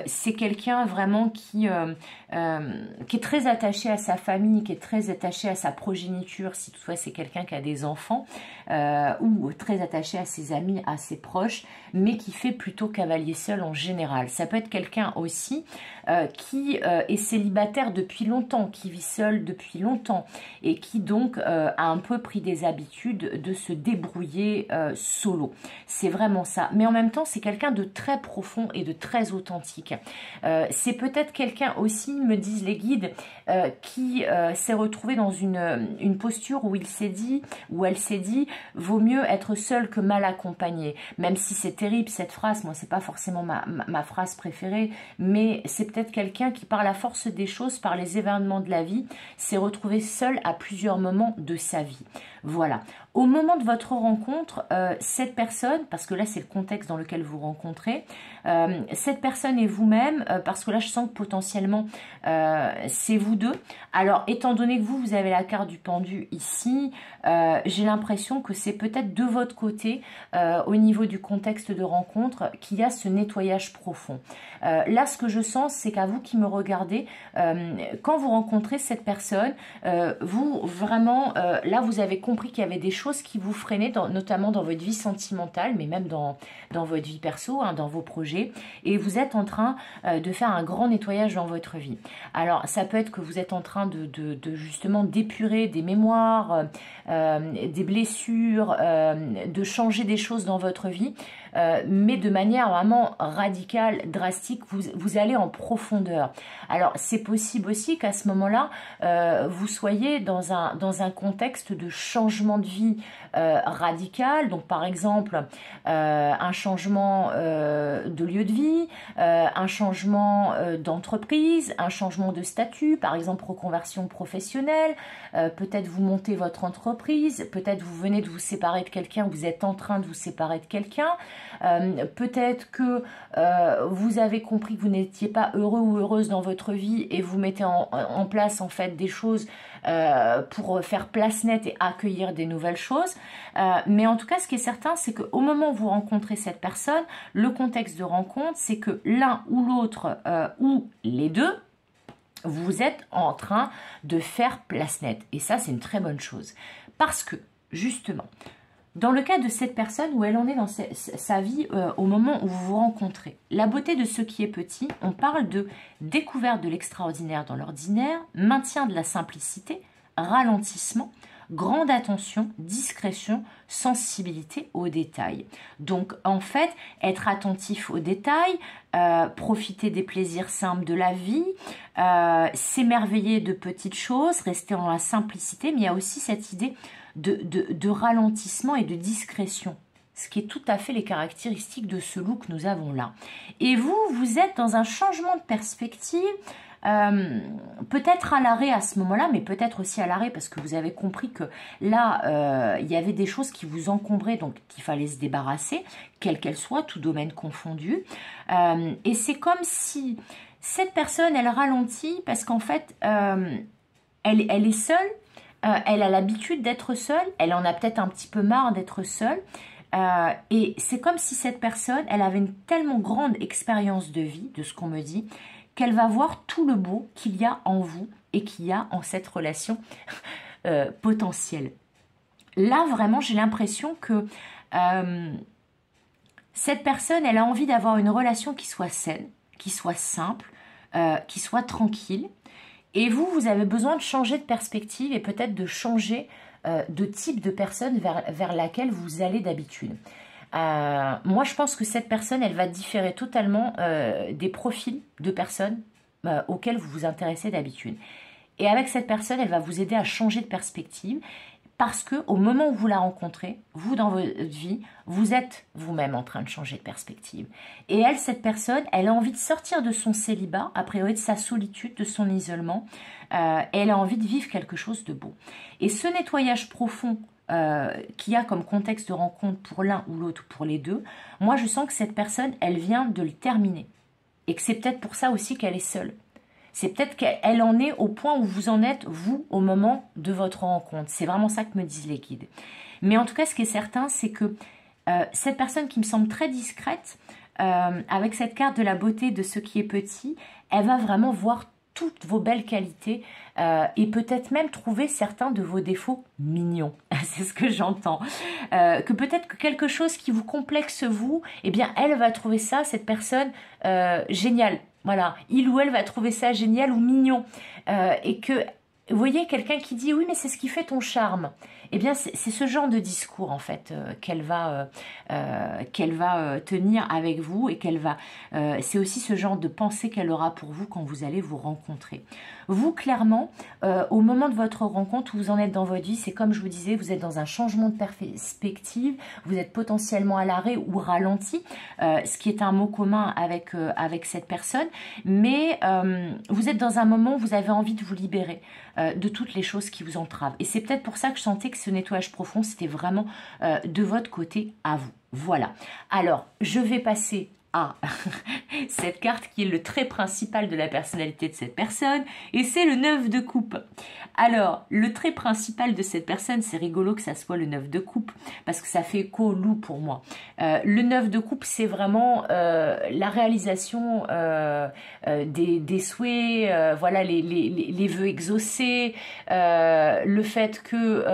C'est quelqu'un vraiment qui est très attaché à sa famille, qui est très attaché à sa progéniture, si toutefois c'est quelqu'un qui a des enfants, ou très attaché à ses amis, à ses proches, mais qui fait plutôt cavalier seul en général. Ça peut être quelqu'un aussi qui est célibataire depuis longtemps, qui vit seul depuis longtemps et qui donc a un peu pris des habitudes de se débrouiller solo. C'est vraiment ça. Mais en même temps, c'est quelqu'un de très profond et de très authentique. C'est peut-être quelqu'un aussi, me disent les guides, qui s'est retrouvé dans une posture où il s'est dit, où elle s'est dit, vaut mieux être seul que mal accompagné. Même si c'est terrible cette phrase, moi c'est pas forcément ma phrase préférée, mais c'est peut-être quelqu'un qui, par la force des choses, par les événements de la vie, s'est retrouvé seul à plusieurs moments de sa vie. Voilà. Au moment de votre rencontre, cette personne, parce que là c'est le contexte dans lequel vous rencontrez, cette personne et vous-même, parce que là je sens que potentiellement c'est vous deux. Alors étant donné que vous avez la carte du pendu ici, j'ai l'impression que c'est peut-être de votre côté, au niveau du contexte de rencontre, qu'il y a ce nettoyage profond. Là ce que je sens, c'est qu'à vous qui me regardez, quand vous rencontrez cette personne, vous vraiment, là vous avez compris qu'il y avait des choses qui vous freinaient, notamment dans votre vie sentimentale, mais même dans votre vie perso, hein, dans vos projets, et vous êtes en train de faire un grand nettoyage dans votre vie. Alors ça peut être que vous êtes en train de justement d'épurer des mémoires, des blessures, de changer des choses dans votre vie, mais de manière vraiment radicale, drastique, vous allez en profondeur. Alors c'est possible aussi qu'à ce moment-là, vous soyez dans un contexte de changement de vie radical, donc par exemple un changement de lieu de vie, un changement d'entreprise, un changement de statut, par exemple reconversion professionnelle, peut-être vous montez votre entreprise, peut-être vous venez de vous séparer de quelqu'un, vous êtes en train de vous séparer de quelqu'un, peut-être que vous avez compris que vous n'étiez pas heureux ou heureuse dans votre vie et vous mettez en place en fait des choses pour faire place nette et accueillir des nouvelles choses. Mais en tout cas, ce qui est certain, c'est qu'au moment où vous rencontrez cette personne, le contexte de rencontre, c'est que l'un ou l'autre, ou les deux, vous êtes en train de faire place nette. Et ça, c'est une très bonne chose. Parce que, justement, dans le cas de cette personne, où elle en est dans sa vie au moment où vous vous rencontrez, la beauté de ce qui est petit, on parle de découverte de l'extraordinaire dans l'ordinaire, maintien de la simplicité, ralentissement, grande attention, discrétion, sensibilité aux détails. Donc en fait, être attentif aux détails, profiter des plaisirs simples de la vie, s'émerveiller de petites choses, rester dans la simplicité, mais il y a aussi cette idée de ralentissement et de discrétion, ce qui est tout à fait les caractéristiques de ce look que nous avons là. Et vous, vous êtes dans un changement de perspective, peut-être à l'arrêt à ce moment-là, mais peut-être aussi à l'arrêt parce que vous avez compris que là, il y avait des choses qui vous encombraient, donc qu'il fallait se débarrasser, quelle qu'elle soit, tout domaine confondu. Et c'est comme si cette personne, elle ralentit parce qu'en fait, elle est seule, elle a l'habitude d'être seule, elle en a peut-être un petit peu marre d'être seule. Et c'est comme si cette personne, elle avait une tellement grande expérience de vie, de ce qu'on me dit, qu'elle va voir tout le beau qu'il y a en vous et qu'il y a en cette relation potentielle. Là, vraiment, j'ai l'impression que cette personne, elle a envie d'avoir une relation qui soit saine, qui soit simple, qui soit tranquille. Et vous, vous avez besoin de changer de perspective et peut-être de changer de type de personne vers laquelle vous allez d'habitude. Moi, je pense que cette personne, elle va différer totalement des profils de personnes auxquelles vous vous intéressez d'habitude. Et avec cette personne, elle va vous aider à changer de perspective parce que au moment où vous la rencontrez, vous, dans votre vie, vous êtes vous-même en train de changer de perspective. Et elle, cette personne, elle a envie de sortir de son célibat, a priori de sa solitude, de son isolement, et elle a envie de vivre quelque chose de beau. Et ce nettoyage profond qu'il y a comme contexte de rencontre pour l'un ou l'autre, pour les deux, moi je sens que cette personne, elle vient de le terminer. Et que c'est peut-être pour ça aussi qu'elle est seule. C'est peut-être qu'elle en est au point où vous en êtes, vous, au moment de votre rencontre. C'est vraiment ça que me disent les guides. Mais en tout cas, ce qui est certain, c'est que cette personne qui me semble très discrète, avec cette carte de la beauté de ce qui est petit, elle va vraiment voir toutes vos belles qualités et peut-être même trouver certains de vos défauts mignons. C'est ce que j'entends. Que peut-être que quelque chose qui vous complexe vous, eh bien elle va trouver ça, cette personne, génial. Voilà, il ou elle va trouver ça génial ou mignon. Et que, vous voyez, quelqu'un qui dit « oui, mais c'est ce qui fait ton charme ». Eh bien, c'est ce genre de discours, en fait, qu'elle va tenir avec vous et c'est aussi ce genre de pensée qu'elle aura pour vous quand vous allez vous rencontrer. Vous, clairement, au moment de votre rencontre où vous en êtes dans votre vie, c'est comme je vous disais, vous êtes dans un changement de perspective, vous êtes potentiellement à l'arrêt ou ralenti, ce qui est un mot commun avec cette personne, mais vous êtes dans un moment où vous avez envie de vous libérer de toutes les choses qui vous entravent. Et c'est peut-être pour ça que je sentais que ce nettoyage profond, c'était vraiment de votre côté à vous. Voilà. Alors, je vais passer à cette carte qui est le trait principal de la personnalité de cette personne, et c'est le 9 de coupe. Alors, le trait principal de cette personne, c'est rigolo que ça soit le 9 de coupe, parce que ça fait écho au loup pour moi. Le 9 de coupe, c'est vraiment la réalisation des souhaits, voilà, les vœux exaucés, le fait que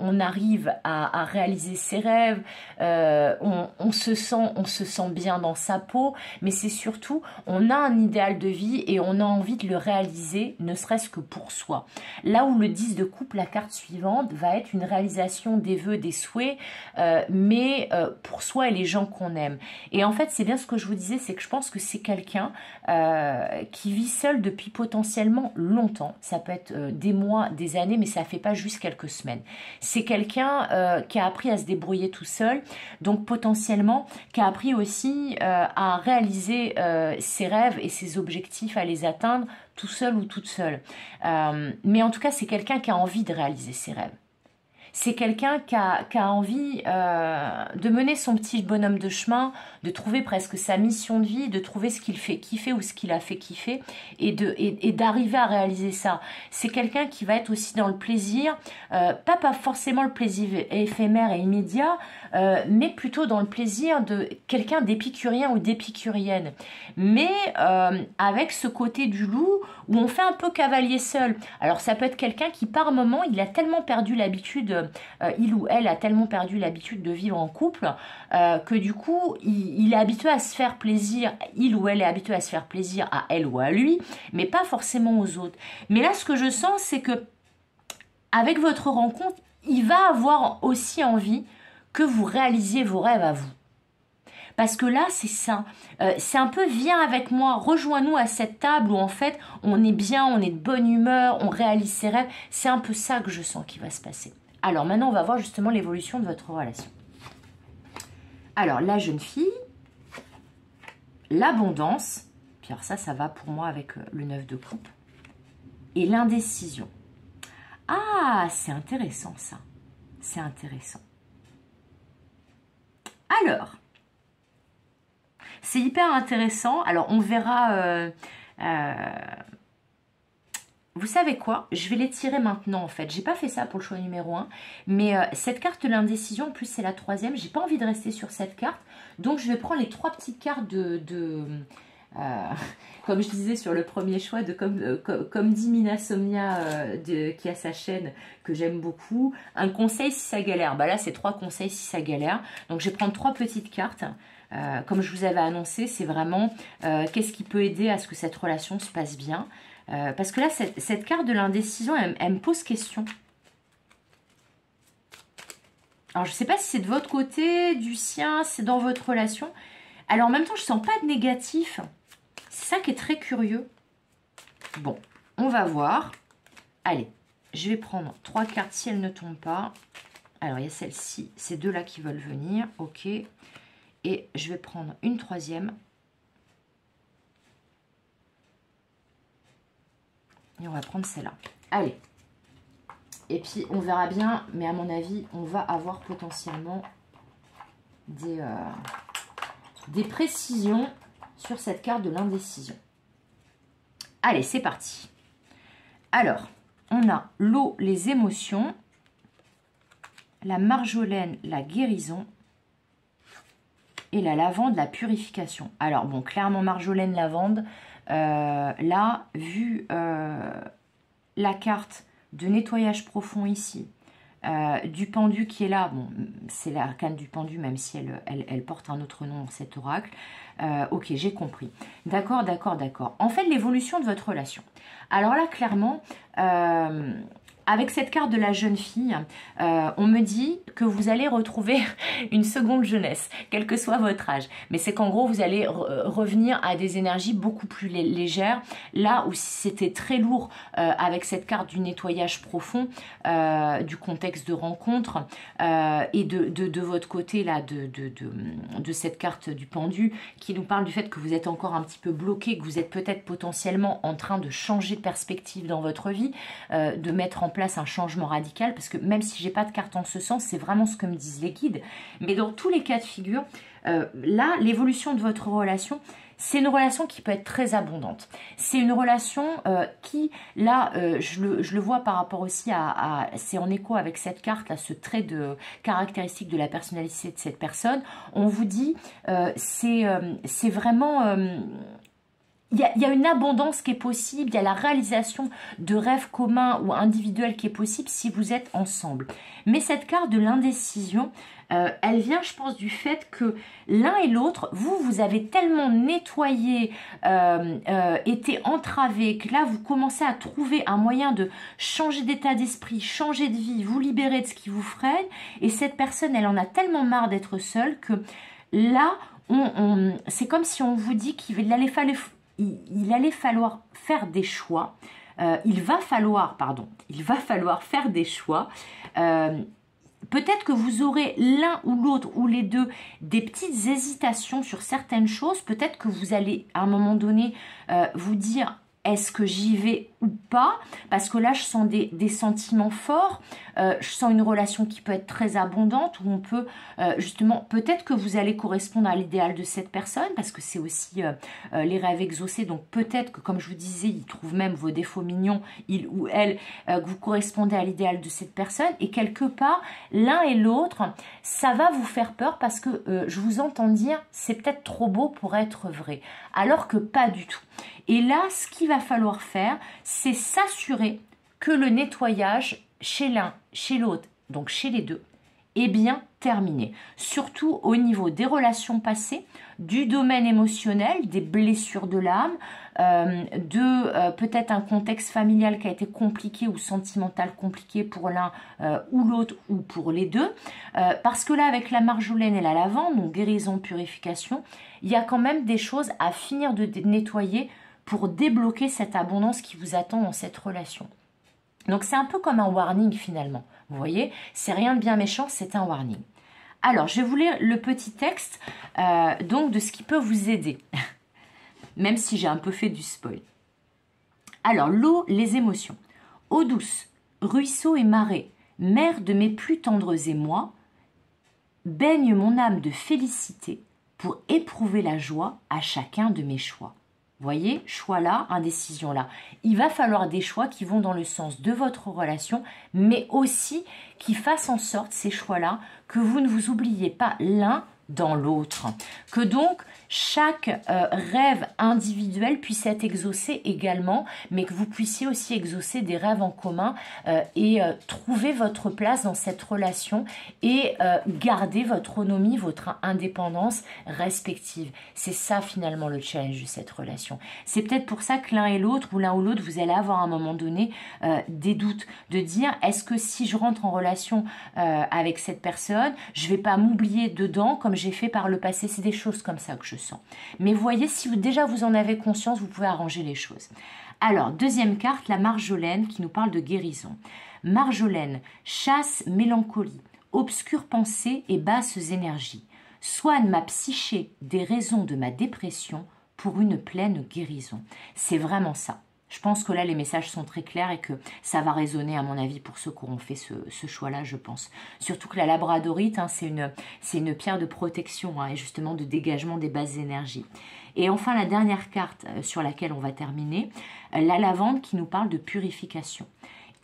on arrive à réaliser ses rêves, on se sent bien dans sa peau, mais c'est surtout, on a un idéal de vie et on a envie de le réaliser, ne serait-ce que pour soi. Là où le 10 de coupe, la carte suivante, va être une réalisation des vœux, des souhaits, mais pour soi et les gens qu'on aime. Et en fait, c'est bien ce que je vous disais, c'est que je pense que c'est quelqu'un qui vit seul depuis potentiellement longtemps. Ça peut être des mois, des années, mais ça fait pas juste quelques semaines. C'est quelqu'un qui a appris à se débrouiller tout seul, donc potentiellement qui a appris aussi à réaliser ses rêves et ses objectifs, à les atteindre tout seul ou toute seule. Mais en tout cas, c'est quelqu'un qui a envie de réaliser ses rêves. c'est quelqu'un qui a envie de mener son petit bonhomme de chemin, de trouver presque sa mission de vie, de trouver ce qu'il fait kiffer ou ce qu'il a fait kiffer et d'arriver à réaliser ça. C'est quelqu'un qui va être aussi dans le plaisir, pas forcément le plaisir éphémère et immédiat, mais plutôt dans le plaisir de quelqu'un d'épicurien ou d'épicurienne. Mais avec ce côté du loup où on fait un peu cavalier seul. Alors ça peut être quelqu'un qui par moment, il a tellement perdu l'habitude, il ou elle a tellement perdu l'habitude de vivre en couple que du coup, il est habitué à se faire plaisir, il ou elle est habitué à se faire plaisir à elle ou à lui, mais pas forcément aux autres. Mais là, ce que je sens, c'est que avec votre rencontre, il va avoir aussi envie que vous réalisiez vos rêves à vous. Parce que là, c'est ça. C'est un peu, viens avec moi, rejoins-nous à cette table où en fait, on est bien, on est de bonne humeur, on réalise ses rêves. C'est un peu ça que je sens qui va se passer. Alors maintenant, on va voir justement l'évolution de votre relation. Alors, la jeune fille, l'abondance, puis alors ça va pour moi avec le 9 de coupe, et l'indécision. Ah, c'est intéressant ça. C'est intéressant. Alors, c'est hyper intéressant. Alors, on verra... vous savez quoi? Je vais les tirer maintenant, en fait. J'ai pas fait ça pour le choix numéro 1. Mais cette carte de l'indécision, en plus, c'est la 3e. J'ai pas envie de rester sur cette carte. Donc, je vais prendre les 3 petites cartes comme je disais sur le premier choix, comme dit Mina Somnia, qui a sa chaîne, que j'aime beaucoup. Un conseil si ça galère. Bah là, c'est 3 conseils si ça galère. Donc, je vais prendre 3 petites cartes. Comme je vous avais annoncé, c'est vraiment qu'est-ce qui peut aider à ce que cette relation se passe bien. Parce que là, cette carte de l'indécision, elle me pose question. Alors, je ne sais pas si c'est de votre côté, du sien, si c'est dans votre relation. Alors, en même temps, je ne sens pas de négatif. C'est ça qui est très curieux. Bon, on va voir. Allez, je vais prendre 3 cartes si elles ne tombent pas. Alors, il y a celle-ci, ces 2-là qui veulent venir. Ok. Et je vais prendre une 3e. Et on va prendre celle-là. Allez. Et puis, on verra bien. Mais à mon avis, on va avoir potentiellement des précisions sur cette carte de l'indécision. Allez, c'est parti. Alors, on a l'eau, les émotions. La marjolaine, la guérison. Et la lavande, la purification. Alors, bon, clairement, marjolaine, lavande. Là, vu la carte de nettoyage profond ici, du pendu qui est là, bon, c'est l'arcane du pendu, même si elle porte un autre nom dans cet oracle. Ok, j'ai compris. D'accord, d'accord, d'accord. En fait, l'évolution de votre relation. Alors là, clairement... avec cette carte de la jeune fille, on me dit que vous allez retrouver une seconde jeunesse, quel que soit votre âge. Mais c'est qu'en gros, vous allez revenir à des énergies beaucoup plus légères. Là où c'était très lourd avec cette carte du nettoyage profond, du contexte de rencontre, et de votre côté là, de cette carte du pendu, qui nous parle du fait que vous êtes encore un petit peu bloqué, que vous êtes peut-être potentiellement en train de changer de perspective dans votre vie, de mettre en place un changement radical, parce que même si j'ai pas de carte en ce sens, c'est vraiment ce que me disent les guides. Mais dans tous les cas de figure, là, l'évolution de votre relation, c'est une relation qui peut être très abondante. C'est une relation qui, là, je le vois par rapport aussi c'est en écho avec cette carte, là, ce trait de caractéristique de la personnalité de cette personne. On vous dit, c'est vraiment... Il y a une abondance qui est possible, il y a la réalisation de rêves communs ou individuels qui est possible si vous êtes ensemble. Mais cette carte de l'indécision, elle vient, je pense, du fait que l'un et l'autre, vous avez tellement nettoyé, été entravé, que là, vous commencez à trouver un moyen de changer d'état d'esprit, changer de vie, vous libérer de ce qui vous freine. Et cette personne, elle en a tellement marre d'être seule que là, c'est comme si on vous dit qu'il allait falloir faire des choix. Il va falloir faire des choix. Peut-être que vous aurez l'un ou l'autre ou les deux des petites hésitations sur certaines choses. Peut-être que vous allez à un moment donné vous dire est-ce que j'y vais ou pas, parce que là je sens des sentiments forts, je sens une relation qui peut être très abondante, où on peut justement, peut-être que vous allez correspondre à l'idéal de cette personne, parce que c'est aussi les rêves exaucés, donc peut-être que comme je vous disais, il trouve même vos défauts mignons, il ou elle, que vous correspondez à l'idéal de cette personne, et quelque part, l'un et l'autre, ça va vous faire peur, parce que je vous entends dire, c'est peut-être trop beau pour être vrai, alors que pas du tout. Et là, ce qu'il va falloir faire, c'est s'assurer que le nettoyage chez l'un, chez l'autre, donc chez les deux, est bien terminé. Surtout au niveau des relations passées, du domaine émotionnel, des blessures de l'âme, peut-être un contexte familial qui a été compliqué ou sentimental compliqué pour l'un ou l'autre ou pour les deux. Parce que là, avec la marjolaine et la lavande, donc guérison, purification, il y a quand même des choses à finir de nettoyer pour débloquer cette abondance qui vous attend dans cette relation. Donc c'est un peu comme un warning finalement. Vous voyez, c'est rien de bien méchant, c'est un warning. Alors, je vais vous lire le petit texte donc de ce qui peut vous aider, même si j'ai un peu fait du spoil. Alors, l'eau, les émotions. Eau douce, ruisseau et marais, mère de mes plus tendres émois, baigne mon âme de félicité pour éprouver la joie à chacun de mes choix. Vous voyez, choix là, indécision là. Il va falloir des choix qui vont dans le sens de votre relation, mais aussi qui fassent en sorte, ces choix-là, que vous ne vous oubliez pas l'un dans l'autre. Que donc, chaque rêve individuel puisse être exaucé également, mais que vous puissiez aussi exaucer des rêves en commun et trouver votre place dans cette relation et garder votre autonomie, votre indépendance respective. C'est ça finalement le challenge de cette relation. C'est peut-être pour ça que l'un et l'autre, ou l'un ou l'autre, vous allez avoir à un moment donné des doutes, de dire est-ce que si je rentre en relation avec cette personne, je vais pas m'oublier dedans comme j'ai fait par le passé. C'est des choses comme ça que je sens. Mais vous voyez, si déjà vous en avez conscience, vous pouvez arranger les choses. Alors, deuxième carte, la marjolaine qui nous parle de guérison. Marjolaine, chasse mélancolie, obscure pensée et basses énergies. Soigne ma psyché des raisons de ma dépression pour une pleine guérison. C'est vraiment ça. Je pense que là, les messages sont très clairs et que ça va résonner, à mon avis, pour ceux qui auront fait ce choix-là, je pense. Surtout que la labradorite, hein, c'est une pierre de protection et justement de dégagement des basses énergies. Et enfin, la dernière carte sur laquelle on va terminer, la lavande qui nous parle de purification.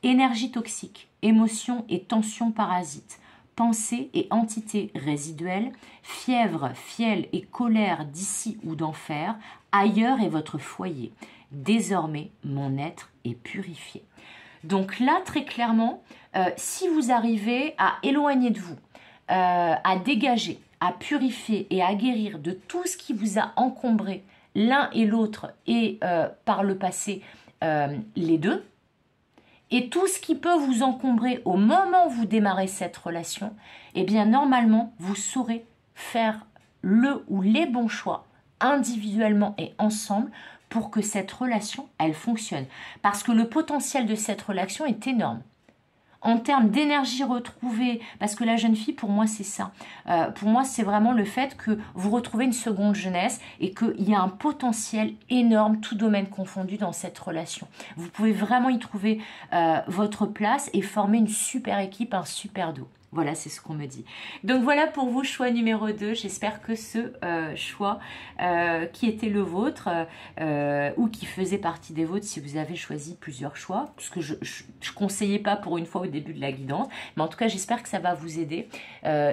Énergie toxique, émotions et tensions parasites, pensées et entités résiduelles, fièvre, fiel et colère d'ici ou d'enfer, ailleurs est votre foyer. Désormais, mon être est purifié. Donc là, très clairement, si vous arrivez à éloigner de vous, à dégager, à purifier et à guérir de tout ce qui vous a encombré l'un et l'autre et par le passé les deux, et tout ce qui peut vous encombrer au moment où vous démarrez cette relation, eh bien normalement, vous saurez faire le ou les bons choix individuellement et ensemble pour que cette relation, elle fonctionne. Parce que le potentiel de cette relation est énorme. En termes d'énergie retrouvée, parce que la jeune fille, pour moi, c'est ça. Pour moi, c'est vraiment le fait que vous retrouvez une seconde jeunesse et qu'il y a un potentiel énorme, tout domaine confondu, dans cette relation. Vous pouvez vraiment y trouver votre place et former une super équipe, un super duo. Voilà, c'est ce qu'on me dit. Donc voilà pour vous, choix numéro 2. J'espère que ce choix qui était le vôtre ou qui faisait partie des vôtres, si vous avez choisi plusieurs choix, parce que je ne conseillais pas pour une fois au début de la guidance, mais en tout cas, j'espère que ça va vous aider.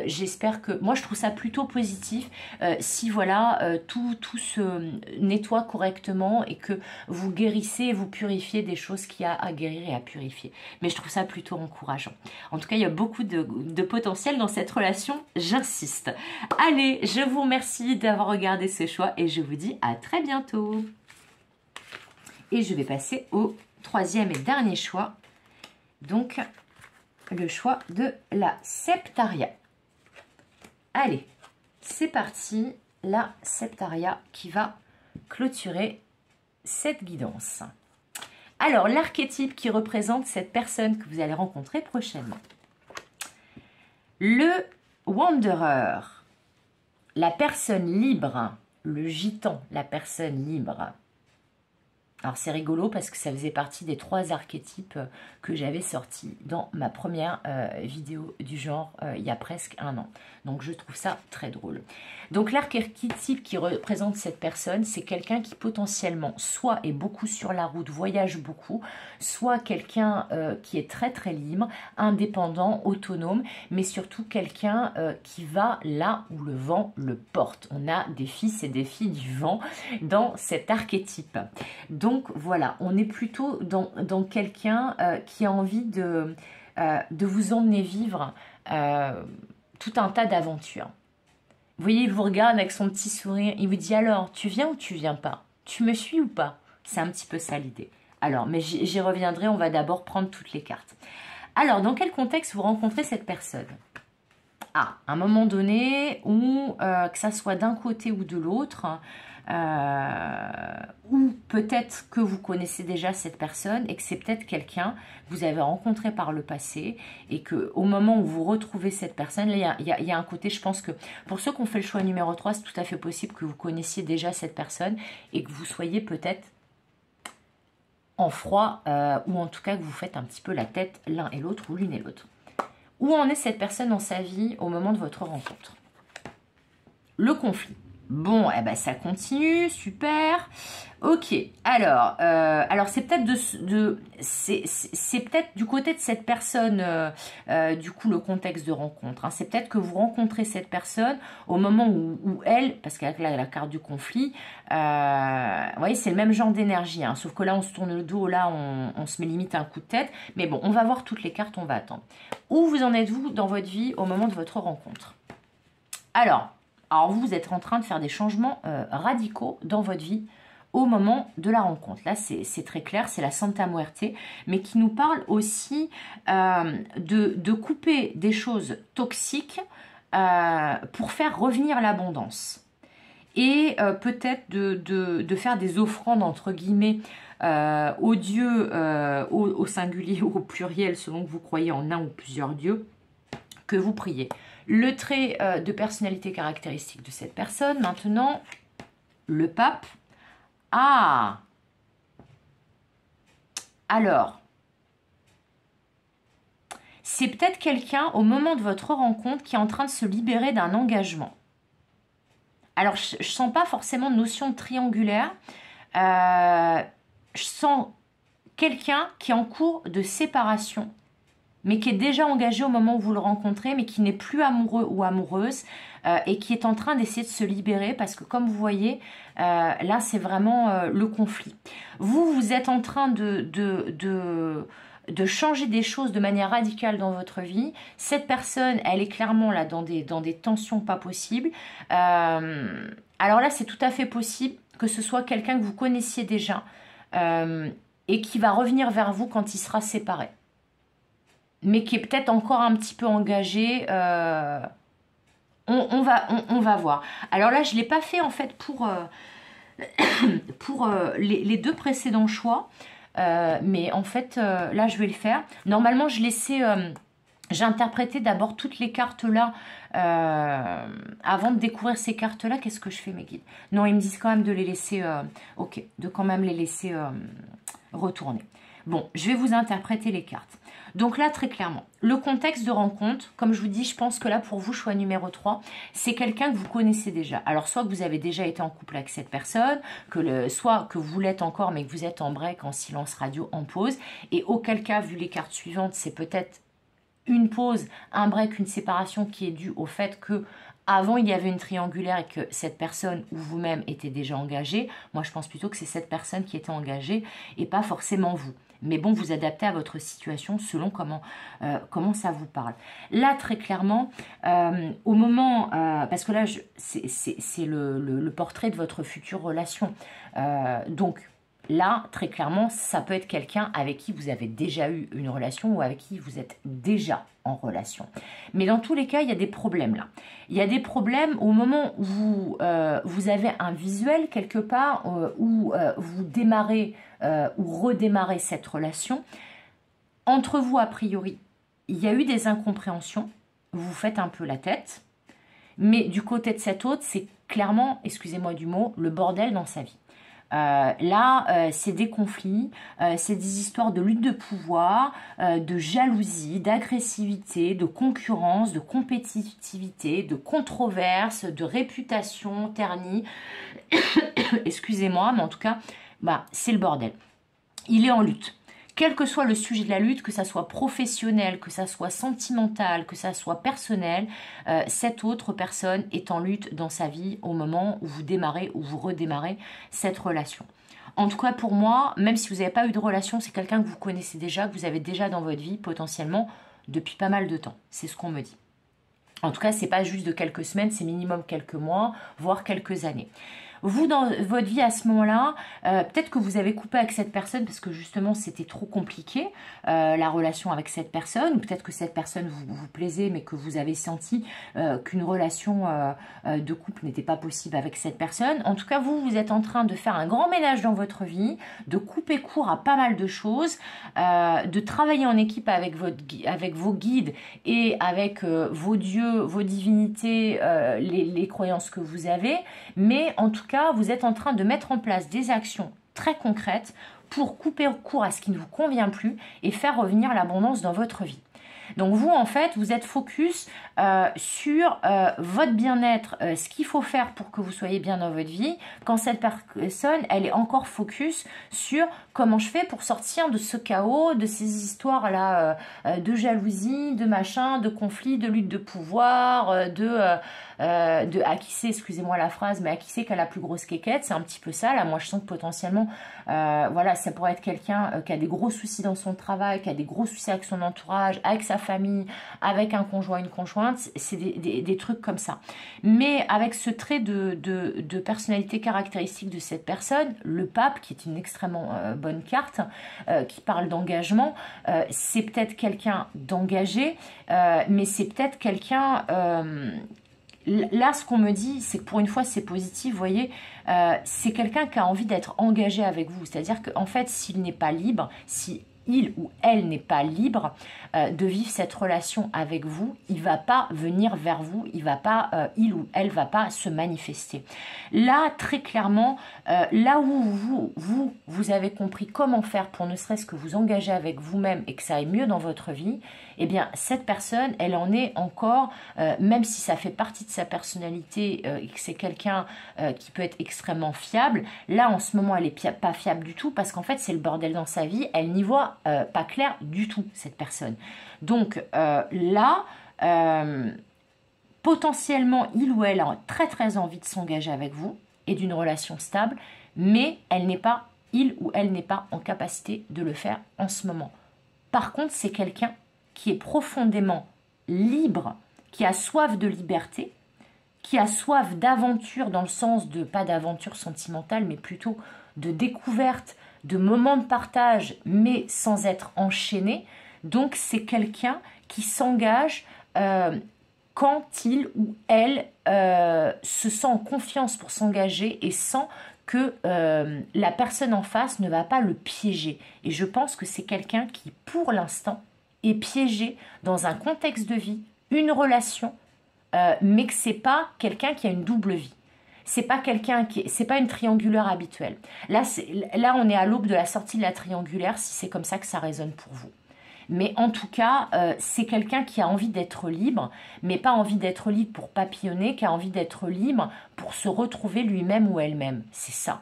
J'espère que... Moi, je trouve ça plutôt positif si voilà, tout se nettoie correctement et que vous guérissez et vous purifiez des choses qu'il y a à guérir et à purifier. Mais je trouve ça plutôt encourageant. En tout cas, il y a beaucoup de potentiel dans cette relation, j'insiste. Allez, je vous remercie d'avoir regardé ce choix et je vous dis à très bientôt. Et je vais passer au troisième et dernier choix, donc le choix de la Septaria. Allez, c'est parti, la Septaria qui va clôturer cette guidance. Alors, l'archétype qui représente cette personne que vous allez rencontrer prochainement. Le Wanderer, la personne libre, le gitan, la personne libre. Alors c'est rigolo parce que ça faisait partie des 3 archétypes que j'avais sortis dans ma première vidéo du genre il y a presque 1 an. Donc je trouve ça très drôle. Donc l'archétype qui représente cette personne, c'est quelqu'un qui potentiellement soit est beaucoup sur la route, voyage beaucoup, soit quelqu'un qui est très très libre, indépendant, autonome, mais surtout quelqu'un qui va là où le vent le porte. On a des fils et des filles du vent dans cet archétype. Donc voilà, on est plutôt dans quelqu'un qui a envie de vous emmener vivre tout un tas d'aventures. Vous voyez, il vous regarde avec son petit sourire, il vous dit alors, tu viens ou tu viens pas? Tu me suis ou pas? C'est un petit peu ça l'idée. Alors, mais j'y reviendrai, on va d'abord prendre toutes les cartes. Alors, dans quel contexte vous rencontrez cette personne? À un moment donné, où que ça soit d'un côté ou de l'autre, ou peut-être que vous connaissez déjà cette personne et que c'est peut-être quelqu'un que vous avez rencontré par le passé et que au moment où vous retrouvez cette personne, là il y a un côté, je pense que pour ceux qui ont fait le choix numéro 3, c'est tout à fait possible que vous connaissiez déjà cette personne et que vous soyez peut-être en froid ou en tout cas que vous faites un petit peu la tête l'un et l'autre ou l'une et l'autre. Où en est cette personne dans sa vie au moment de votre rencontre? Le conflit. Bon, eh ben ça continue, super. Ok, alors c'est peut-être c'est peut-être du côté de cette personne, du coup le contexte de rencontre. Hein. C'est peut-être que vous rencontrez cette personne au moment où elle, parce qu'avec la carte du conflit, vous voyez, c'est le même genre d'énergie. Hein, sauf que là, on se tourne le dos, là, on se met limite un coup de tête. Mais bon, on va voir toutes les cartes, on va attendre. Où vous en êtes-vous dans votre vie au moment de votre rencontre? Alors, vous êtes en train de faire des changements radicaux dans votre vie au moment de la rencontre. Là, c'est très clair, c'est la Santa Muerte, mais qui nous parle aussi de couper des choses toxiques pour faire revenir l'abondance. Et peut-être de faire des offrandes, entre guillemets, aux dieux, au singulier ou au pluriel, selon que vous croyez en un ou plusieurs dieux, que vous priez. Le trait de personnalité caractéristique de cette personne, maintenant, le pape. Ah! Alors, c'est peut-être quelqu'un, au moment de votre rencontre, qui est en train de se libérer d'un engagement. Alors, je ne sens pas forcément de notion de triangulaire. Je sens quelqu'un qui est en cours de séparation, mais qui est déjà engagé au moment où vous le rencontrez, mais qui n'est plus amoureux ou amoureuse, et qui est en train d'essayer de se libérer, parce que comme vous voyez, là, c'est vraiment le conflit. Vous êtes en train de changer des choses de manière radicale dans votre vie. Cette personne, elle est clairement là dans des tensions pas possibles. Alors là, c'est tout à fait possible que ce soit quelqu'un que vous connaissiez déjà et qui va revenir vers vous quand il sera séparé. Mais qui est peut-être encore un petit peu engagé. On va voir. Alors là, je ne l'ai pas fait en fait pour les 2 précédents choix. Mais en fait, là, je vais le faire. Normalement, j'ai interprété d'abord toutes les cartes là avant de découvrir ces cartes là. Qu'est-ce que je fais, mes guides? Non, ils me disent quand même de les laisser ok, de quand même les laisser retourner. Bon, je vais vous interpréter les cartes. Donc là, très clairement, le contexte de rencontre, comme je vous dis, je pense que là, pour vous, choix numéro 3, c'est quelqu'un que vous connaissez déjà. Alors, soit que vous avez déjà été en couple avec cette personne, soit que vous l'êtes encore, mais que vous êtes en break, en silence radio, en pause. Et auquel cas, vu les cartes suivantes, c'est peut-être une pause, un break, une séparation qui est due au fait que avant, il y avait une triangulaire et que cette personne ou vous-même était déjà engagé. Moi, je pense plutôt que c'est cette personne qui était engagée et pas forcément vous. Mais bon, vous adaptez à votre situation selon comment ça vous parle. Là, très clairement, au moment... parce que là, c'est le portrait de votre future relation. Donc, là, très clairement, ça peut être quelqu'un avec qui vous avez déjà eu une relation ou avec qui vous êtes déjà en relation. Mais dans tous les cas, il y a des problèmes là. Il y a des problèmes au moment où vous avez un visuel quelque part, où vous démarrez ou redémarrez cette relation. Entre vous, a priori, il y a eu des incompréhensions. Vous vous faites un peu la tête. Mais du côté de cet autre, c'est clairement, excusez-moi du mot, le bordel dans sa vie. Là, c'est des conflits, c'est des histoires de lutte de pouvoir, de jalousie, d'agressivité, de concurrence, de compétitivité, de controverse, de réputation ternie. Excusez-moi, mais en tout cas, bah, c'est le bordel. Il est en lutte. Quel que soit le sujet de la lutte, que ça soit professionnel, que ça soit sentimental, que ça soit personnel, cette autre personne est en lutte dans sa vie au moment où vous démarrez ou vous redémarrez cette relation. En tout cas, pour moi, même si vous n'avez pas eu de relation, c'est quelqu'un que vous connaissez déjà, que vous avez déjà dans votre vie potentiellement depuis pas mal de temps. C'est ce qu'on me dit. En tout cas, c'est pas juste de quelques semaines, c'est minimum quelques mois, voire quelques années. Vous, dans votre vie à ce moment-là, peut-être que vous avez coupé avec cette personne parce que justement c'était trop compliqué, la relation avec cette personne, ou peut-être que cette personne vous plaisait mais que vous avez senti qu'une relation de couple n'était pas possible avec cette personne. En tout cas, vous êtes en train de faire un grand ménage dans votre vie, de couper court à pas mal de choses, de travailler en équipe avec vos guides et avec vos dieux, vos divinités, les croyances que vous avez, mais en tout cas, vous êtes en train de mettre en place des actions très concrètes pour couper court à ce qui ne vous convient plus et faire revenir l'abondance dans votre vie. Donc vous, en fait, vous êtes focus sur votre bien-être, ce qu'il faut faire pour que vous soyez bien dans votre vie, quand cette personne, elle est encore focus sur comment je fais pour sortir de ce chaos, de ces histoires-là de jalousie, de machin, de conflit, de lutte de pouvoir, de à qui c'est, excusez-moi la phrase, mais à qui c'est qui a la plus grosse quéquette, c'est un petit peu ça. Là, moi, je sens que potentiellement, voilà, ça pourrait être quelqu'un qui a des gros soucis dans son travail, qui a des gros soucis avec son entourage, avec sa famille, avec un conjoint, une conjointe, c'est des trucs comme ça. Mais avec ce trait de personnalité caractéristique de cette personne, le pape, qui est une extrêmement bonne carte, qui parle d'engagement, c'est peut-être quelqu'un d'engagé, mais c'est peut-être quelqu'un... Là, ce qu'on me dit, c'est que pour une fois, c'est positif, vous voyez, c'est quelqu'un qui a envie d'être engagé avec vous. C'est-à-dire qu'en fait, s'il n'est pas libre, si il ou elle n'est pas libre de vivre cette relation avec vous, il va pas venir vers vous, il ou elle va pas se manifester. Là, très clairement, là où vous avez compris comment faire pour ne serait-ce que vous engager avec vous-même et que ça aille mieux dans votre vie, eh bien, cette personne, elle en est encore, même si ça fait partie de sa personnalité et que c'est quelqu'un qui peut être extrêmement fiable, là, en ce moment, elle n'est pas fiable du tout parce qu'en fait, c'est le bordel dans sa vie, elle n'y voit pas clair du tout, cette personne. Donc, là, potentiellement, il ou elle a très très envie de s'engager avec vous et d'une relation stable, mais il ou elle n'est pas en capacité de le faire en ce moment. Par contre, c'est quelqu'un qui est profondément libre, qui a soif de liberté, qui a soif d'aventure dans le sens de, pas d'aventure sentimentale, mais plutôt de découverte, de moments de partage, mais sans être enchaîné. Donc, c'est quelqu'un qui s'engage quand il ou elle se sent en confiance pour s'engager et sent que la personne en face ne va pas le piéger. Et je pense que c'est quelqu'un qui, pour l'instant, est piégé dans un contexte de vie, une relation, mais que c'est pas quelqu'un qui a une double vie. C'est pas c'est pas une triangulaire habituelle. Là, on est à l'aube de la sortie de la triangulaire, si c'est comme ça que ça résonne pour vous. Mais en tout cas, c'est quelqu'un qui a envie d'être libre, mais pas envie d'être libre pour papillonner, qui a envie d'être libre pour se retrouver lui-même ou elle-même. C'est ça.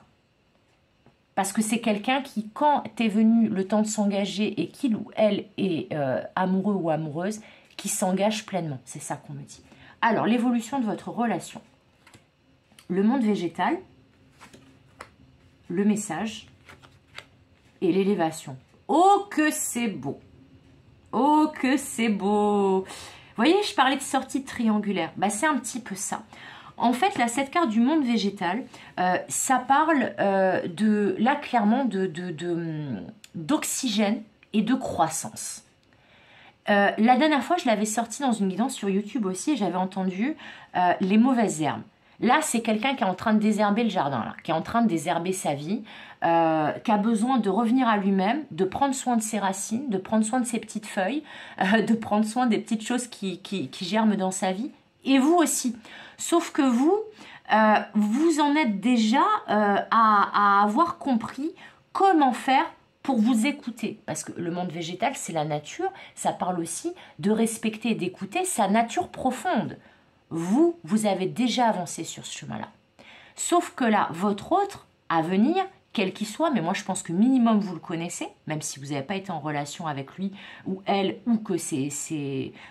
Parce que c'est quelqu'un qui, quand est venu le temps de s'engager et qu'il ou elle est amoureux ou amoureuse, qui s'engage pleinement. C'est ça qu'on me dit. Alors, l'évolution de votre relation. Le monde végétal, le message et l'élévation. Oh, que c'est beau! Oh, que c'est beau! Vous voyez, je parlais de sortie triangulaire. Bah, c'est un petit peu ça. En fait, là, cette carte du monde végétal, ça parle là, clairement, d'oxygène et de croissance. La dernière fois, je l'avais sorti dans une guidance sur YouTube aussi et j'avais entendu les mauvaises herbes. Là, c'est quelqu'un qui est en train de désherber le jardin, là, qui est en train de désherber sa vie, qui a besoin de revenir à lui-même, de prendre soin de ses racines, de prendre soin de ses petites feuilles, de prendre soin des petites choses qui germent dans sa vie. Et vous aussi. Sauf que vous, vous en êtes déjà à avoir compris comment faire pour vous écouter. Parce que le monde végétal, c'est la nature. Ça parle aussi de respecter et d'écouter sa nature profonde. Vous avez déjà avancé sur ce chemin-là. Sauf que là, votre autre à venir, quel qu'il soit, mais moi je pense que minimum vous le connaissez, même si vous n'avez pas été en relation avec lui ou elle, ou que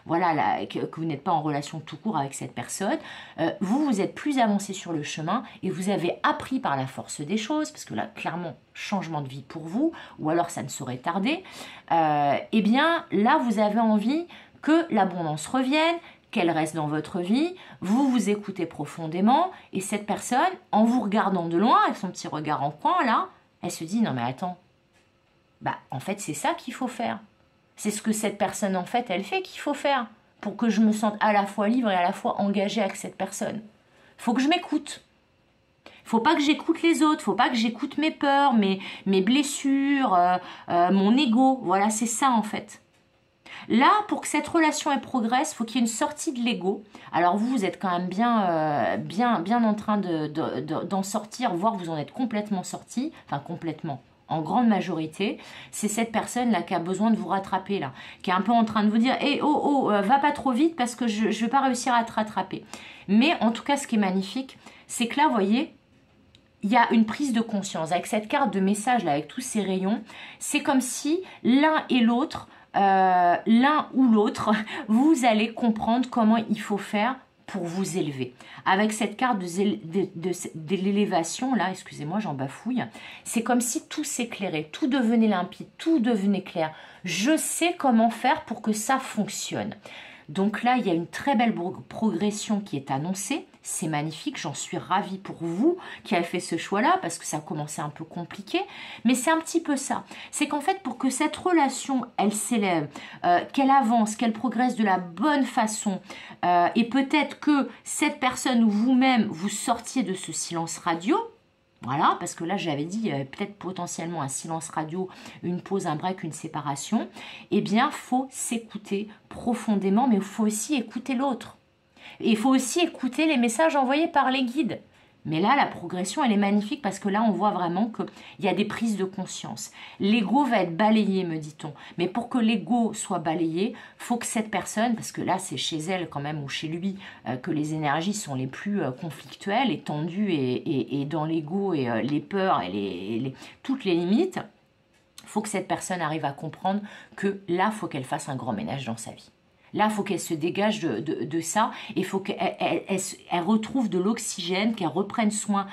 voilà, là, que vous n'êtes pas en relation tout court avec cette personne, vous êtes plus avancé sur le chemin et vous avez appris par la force des choses, parce que là, clairement, changement de vie pour vous, ou alors ça ne saurait tarder, eh bien là, vous avez envie que l'abondance revienne, qu'elle reste dans votre vie, vous vous écoutez profondément, et cette personne, en vous regardant de loin, avec son petit regard en coin, là, elle se dit, non mais attends, bah en fait c'est ça qu'il faut faire. C'est ce que cette personne, en fait, elle fait qu'il faut faire, pour que je me sente à la fois libre et à la fois engagée avec cette personne. Faut que je m'écoute. Faut pas que j'écoute les autres, faut pas que j'écoute mes peurs, mes blessures, mon ego, voilà, c'est ça en fait. Là, pour que cette relation elle progresse, il faut qu'il y ait une sortie de l'ego. Alors vous êtes quand même bien en train d'en sortir, voire vous en êtes complètement sorti, enfin complètement, en grande majorité. C'est cette personne-là qui a besoin de vous rattraper, là, qui est un peu en train de vous dire hey, « oh, va pas trop vite parce que je ne vais pas réussir à te rattraper ». Mais en tout cas, ce qui est magnifique, c'est que là, vous voyez, il y a une prise de conscience. Avec cette carte de message, là, avec tous ces rayons, c'est comme si l'un et l'autre, l'un ou l'autre, vous allez comprendre comment il faut faire pour vous élever. Avec cette carte de l'élévation, là, excusez-moi, j'en bafouille, c'est comme si tout s'éclairait, tout devenait limpide, tout devenait clair. Je sais comment faire pour que ça fonctionne. Donc là, il y a une très belle progression qui est annoncée. C'est magnifique, j'en suis ravie pour vous qui avez fait ce choix-là parce que ça a commencé un peu compliqué. Mais c'est un petit peu ça. C'est qu'en fait, pour que cette relation, elle s'élève, qu'elle avance, qu'elle progresse de la bonne façon, et peut-être que cette personne ou vous-même, vous sortiez de ce silence radio. Voilà, parce que là, j'avais dit peut-être potentiellement un silence radio, une pause, un break, une séparation. Eh bien, faut s'écouter profondément, mais il faut aussi écouter l'autre. Et il faut aussi écouter les messages envoyés par les guides. Mais là, la progression, elle est magnifique parce que là, on voit vraiment qu'il y a des prises de conscience. L'ego va être balayé, me dit-on. Mais pour que l'ego soit balayé, faut que cette personne, parce que là, c'est chez elle quand même ou chez lui que les énergies sont les plus conflictuelles et tendues et dans l'ego et les peurs et toutes les limites, faut que cette personne arrive à comprendre que là, faut qu'elle fasse un grand ménage dans sa vie. Là, il faut qu'elle se dégage de ça et il faut qu'elle retrouve de l'oxygène, qu'elle reprenne soin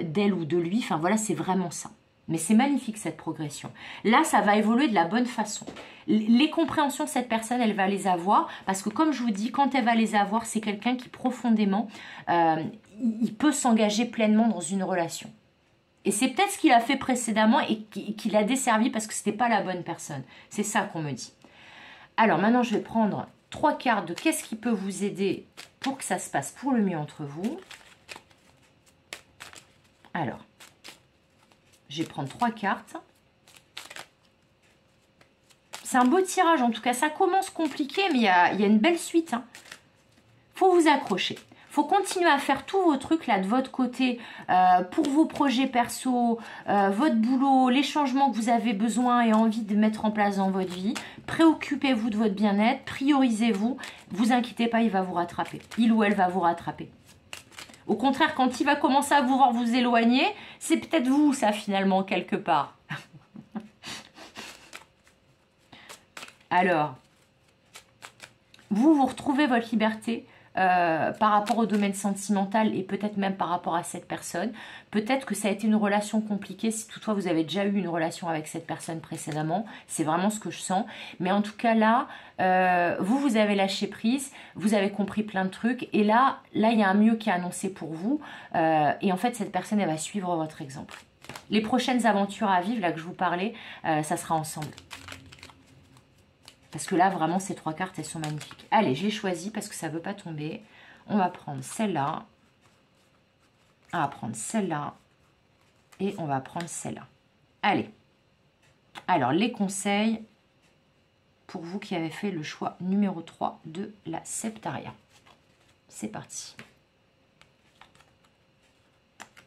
d'elle ou de lui. Enfin, voilà, c'est vraiment ça. Mais c'est magnifique, cette progression. Là, ça va évoluer de la bonne façon. Les compréhensions de cette personne, elle va les avoir parce que, comme je vous dis, quand elle va les avoir, c'est quelqu'un qui, profondément, il peut s'engager pleinement dans une relation. Et c'est peut-être ce qu'il a fait précédemment et qui l'a desservi parce que ce n'était pas la bonne personne. C'est ça qu'on me dit. Alors maintenant, je vais prendre 3 cartes de qu'est-ce qui peut vous aider pour que ça se passe pour le mieux entre vous. Alors, je vais prendre 3 cartes. C'est un beau tirage, en tout cas, ça commence compliqué, mais il y a une belle suite. Faut vous accrocher. Faut continuer à faire tous vos trucs là de votre côté pour vos projets perso, votre boulot, les changements que vous avez besoin et envie de mettre en place dans votre vie. Préoccupez-vous de votre bien-être, priorisez-vous. Vous inquiétez pas, il va vous rattraper. Il ou elle va vous rattraper. Au contraire, quand il va commencer à vous voir vous éloigner, c'est peut-être vous ça finalement quelque part. Alors, vous retrouvez votre liberté. Par rapport au domaine sentimental et peut-être même par rapport à cette personne. Peut-être que ça a été une relation compliquée si toutefois vous avez déjà eu une relation avec cette personne précédemment. C'est vraiment ce que je sens. Mais en tout cas là, vous avez lâché prise, vous avez compris plein de trucs et là il y a un mieux qui est annoncé pour vous et en fait cette personne elle va suivre votre exemple. Les prochaines aventures à vivre là que je vous parlais, ça sera ensemble. Parce que là, vraiment, ces 3 cartes, elles sont magnifiques. Allez, je les choisis parce que ça ne veut pas tomber. On va prendre celle-là. On va prendre celle-là. Et on va prendre celle-là. Allez. Alors, les conseils pour vous qui avez fait le choix numéro 3 de la Septaria. C'est parti.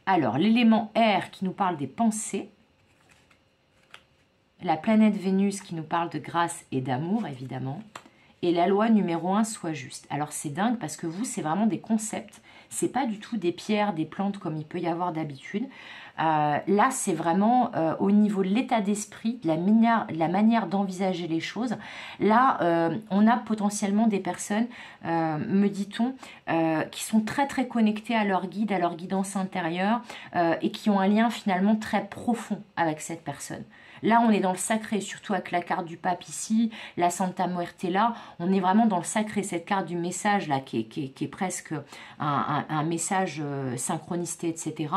Alors, l'élément air qui nous parle des pensées, la planète Vénus qui nous parle de grâce et d'amour, évidemment, et la loi numéro 1, soit juste. Alors, c'est dingue parce que vous, c'est vraiment des concepts, c'est pas du tout des pierres, des plantes comme il peut y avoir d'habitude. Là, c'est vraiment au niveau de l'état d'esprit, de la manière d'envisager les choses. Là, on a potentiellement des personnes, me dit-on, qui sont très très connectées à leur guide, à leur guidance intérieure et qui ont un lien finalement très profond avec cette personne. Là, on est dans le sacré, surtout avec la carte du pape ici, la Santa Muerte là, on est vraiment dans le sacré, cette carte du message là, qui est presque un message synchronisté, etc.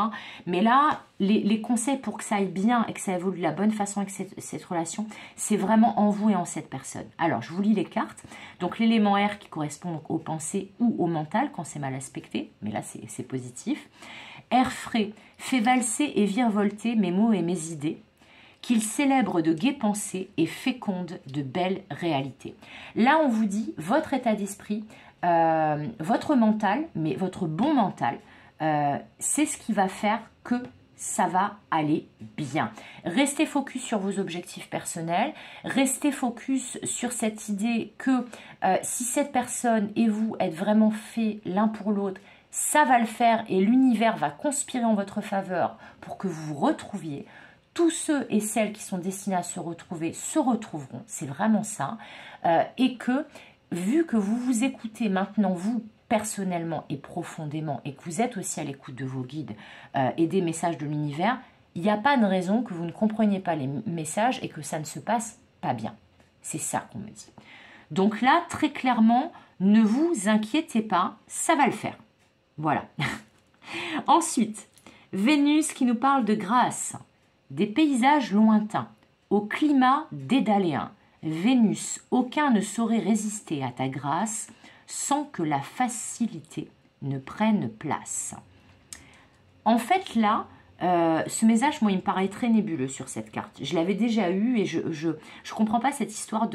Mais là, les conseils pour que ça aille bien et que ça évolue de la bonne façon avec cette relation, c'est vraiment en vous et en cette personne. Alors, je vous lis les cartes. Donc, l'élément air qui correspond donc aux pensées ou au mental, quand c'est mal aspecté, mais là, c'est positif. Air frais, fait valser et virevolter mes mots et mes idées, qu'il célèbre de gaies pensées et féconde de belles réalités. Là, on vous dit, votre état d'esprit, votre mental, mais votre bon mental, c'est ce qui va faire que ça va aller bien. Restez focus sur vos objectifs personnels, restez focus sur cette idée que si cette personne et vous êtes vraiment faits l'un pour l'autre, ça va le faire et l'univers va conspirer en votre faveur pour que vous vous retrouviez. Tous ceux et celles qui sont destinés à se retrouver se retrouveront, c'est vraiment ça. Et que, vu que vous vous écoutez maintenant, vous, personnellement et profondément, et que vous êtes aussi à l'écoute de vos guides et des messages de l'univers, il n'y a pas de raison que vous ne compreniez pas les messages et que ça ne se passe pas bien. C'est ça qu'on me dit. Donc là, très clairement, ne vous inquiétez pas, ça va le faire. Voilà. Ensuite, Vénus qui nous parle de grâce. Des paysages lointains, au climat dédaléen. Vénus, aucun ne saurait résister à ta grâce sans que la facilité ne prenne place. En fait, là, ce message, moi, il me paraît très nébuleux sur cette carte. Je l'avais déjà eu et je comprends pas cette histoire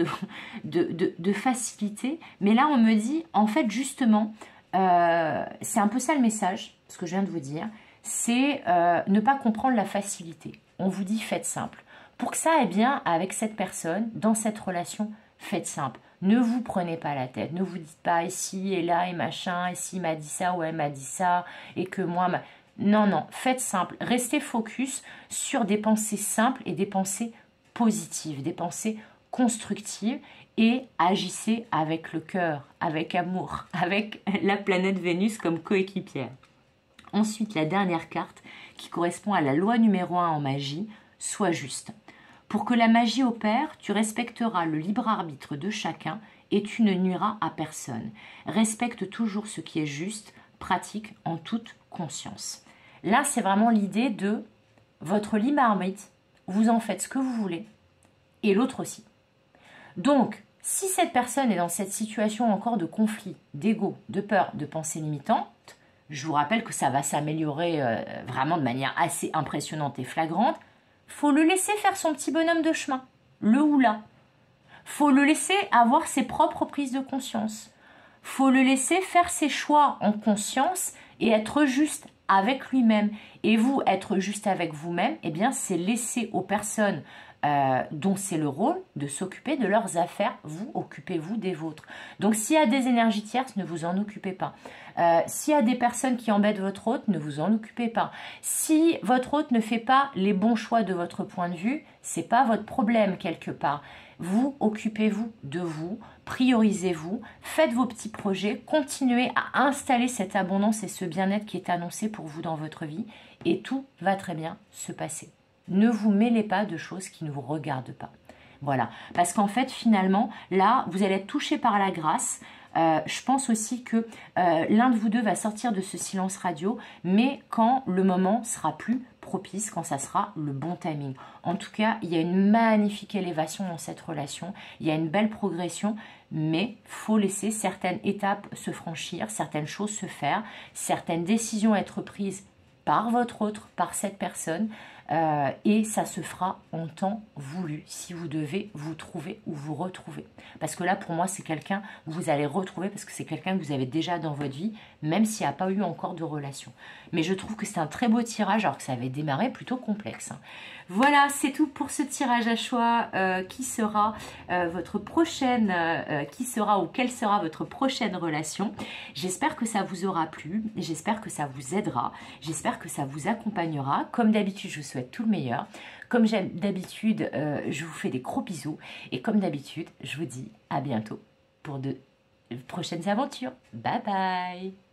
de facilité. Mais là, on me dit, en fait, justement, c'est un peu ça le message, ce que je viens de vous dire, c'est ne pas comprendre la facilité. On vous dit faites simple. Pour que ça aille bien avec cette personne, dans cette relation, faites simple. Ne vous prenez pas la tête. Ne vous dites pas ici et là et machin, et s'il m'a dit ça ou elle m'a dit ça, et que moi... Non, non, faites simple. Restez focus sur des pensées simples et des pensées positives, des pensées constructives et agissez avec le cœur, avec amour, avec la planète Vénus comme coéquipière. Ensuite, la dernière carte qui correspond à la loi numéro 1 en magie, sois juste. Pour que la magie opère, tu respecteras le libre arbitre de chacun et tu ne nuiras à personne. Respecte toujours ce qui est juste, pratique en toute conscience. Là, c'est vraiment l'idée de votre libre arbitre, vous en faites ce que vous voulez, et l'autre aussi. Donc, si cette personne est dans cette situation encore de conflit, d'ego, de peur, de pensée limitante, je vous rappelle que ça va s'améliorer vraiment de manière assez impressionnante et flagrante. Faut le laisser faire son petit bonhomme de chemin, le ou la. Faut le laisser avoir ses propres prises de conscience. Faut le laisser faire ses choix en conscience et être juste avec lui-même. Et vous, être juste avec vous-même, eh bien, c'est laisser aux personnes dont c'est le rôle de s'occuper de leurs affaires. Vous, occupez-vous des vôtres. Donc, s'il y a des énergies tierces, ne vous en occupez pas. S'il y a des personnes qui embêtent votre hôte, ne vous en occupez pas. Si votre hôte ne fait pas les bons choix de votre point de vue, c'est pas votre problème quelque part. Vous, occupez-vous de vous, priorisez-vous, faites vos petits projets, continuez à installer cette abondance et ce bien-être qui est annoncé pour vous dans votre vie et tout va très bien se passer. Ne vous mêlez pas de choses qui ne vous regardent pas. Voilà, parce qu'en fait, finalement, là, vous allez être touché par la grâce. Je pense aussi que l'un de vous deux va sortir de ce silence radio, mais quand le moment sera plus propice, quand ça sera le bon timing. En tout cas, il y a une magnifique élévation dans cette relation, il y a une belle progression, mais il faut laisser certaines étapes se franchir, certaines choses se faire, certaines décisions être prises par votre autre, par cette personne, et ça se fera en temps voulu si vous devez vous trouver ou vous retrouver. Parce que là, pour moi, c'est quelqu'un que vous allez retrouver parce que c'est quelqu'un que vous avez déjà dans votre vie, même s'il n'y a pas eu encore de relation. Mais je trouve que c'est un très beau tirage alors que ça avait démarré plutôt complexe. Voilà, c'est tout pour ce tirage à choix. Qui sera votre prochaine, ou quelle sera votre prochaine relation? J'espère que ça vous aura plu, j'espère que ça vous aidera, j'espère que ça vous accompagnera. Comme d'habitude, je vous souhaite tout le meilleur. Comme d'habitude, je vous fais des gros bisous. Et comme d'habitude, je vous dis à bientôt pour de prochaines aventures. Bye bye!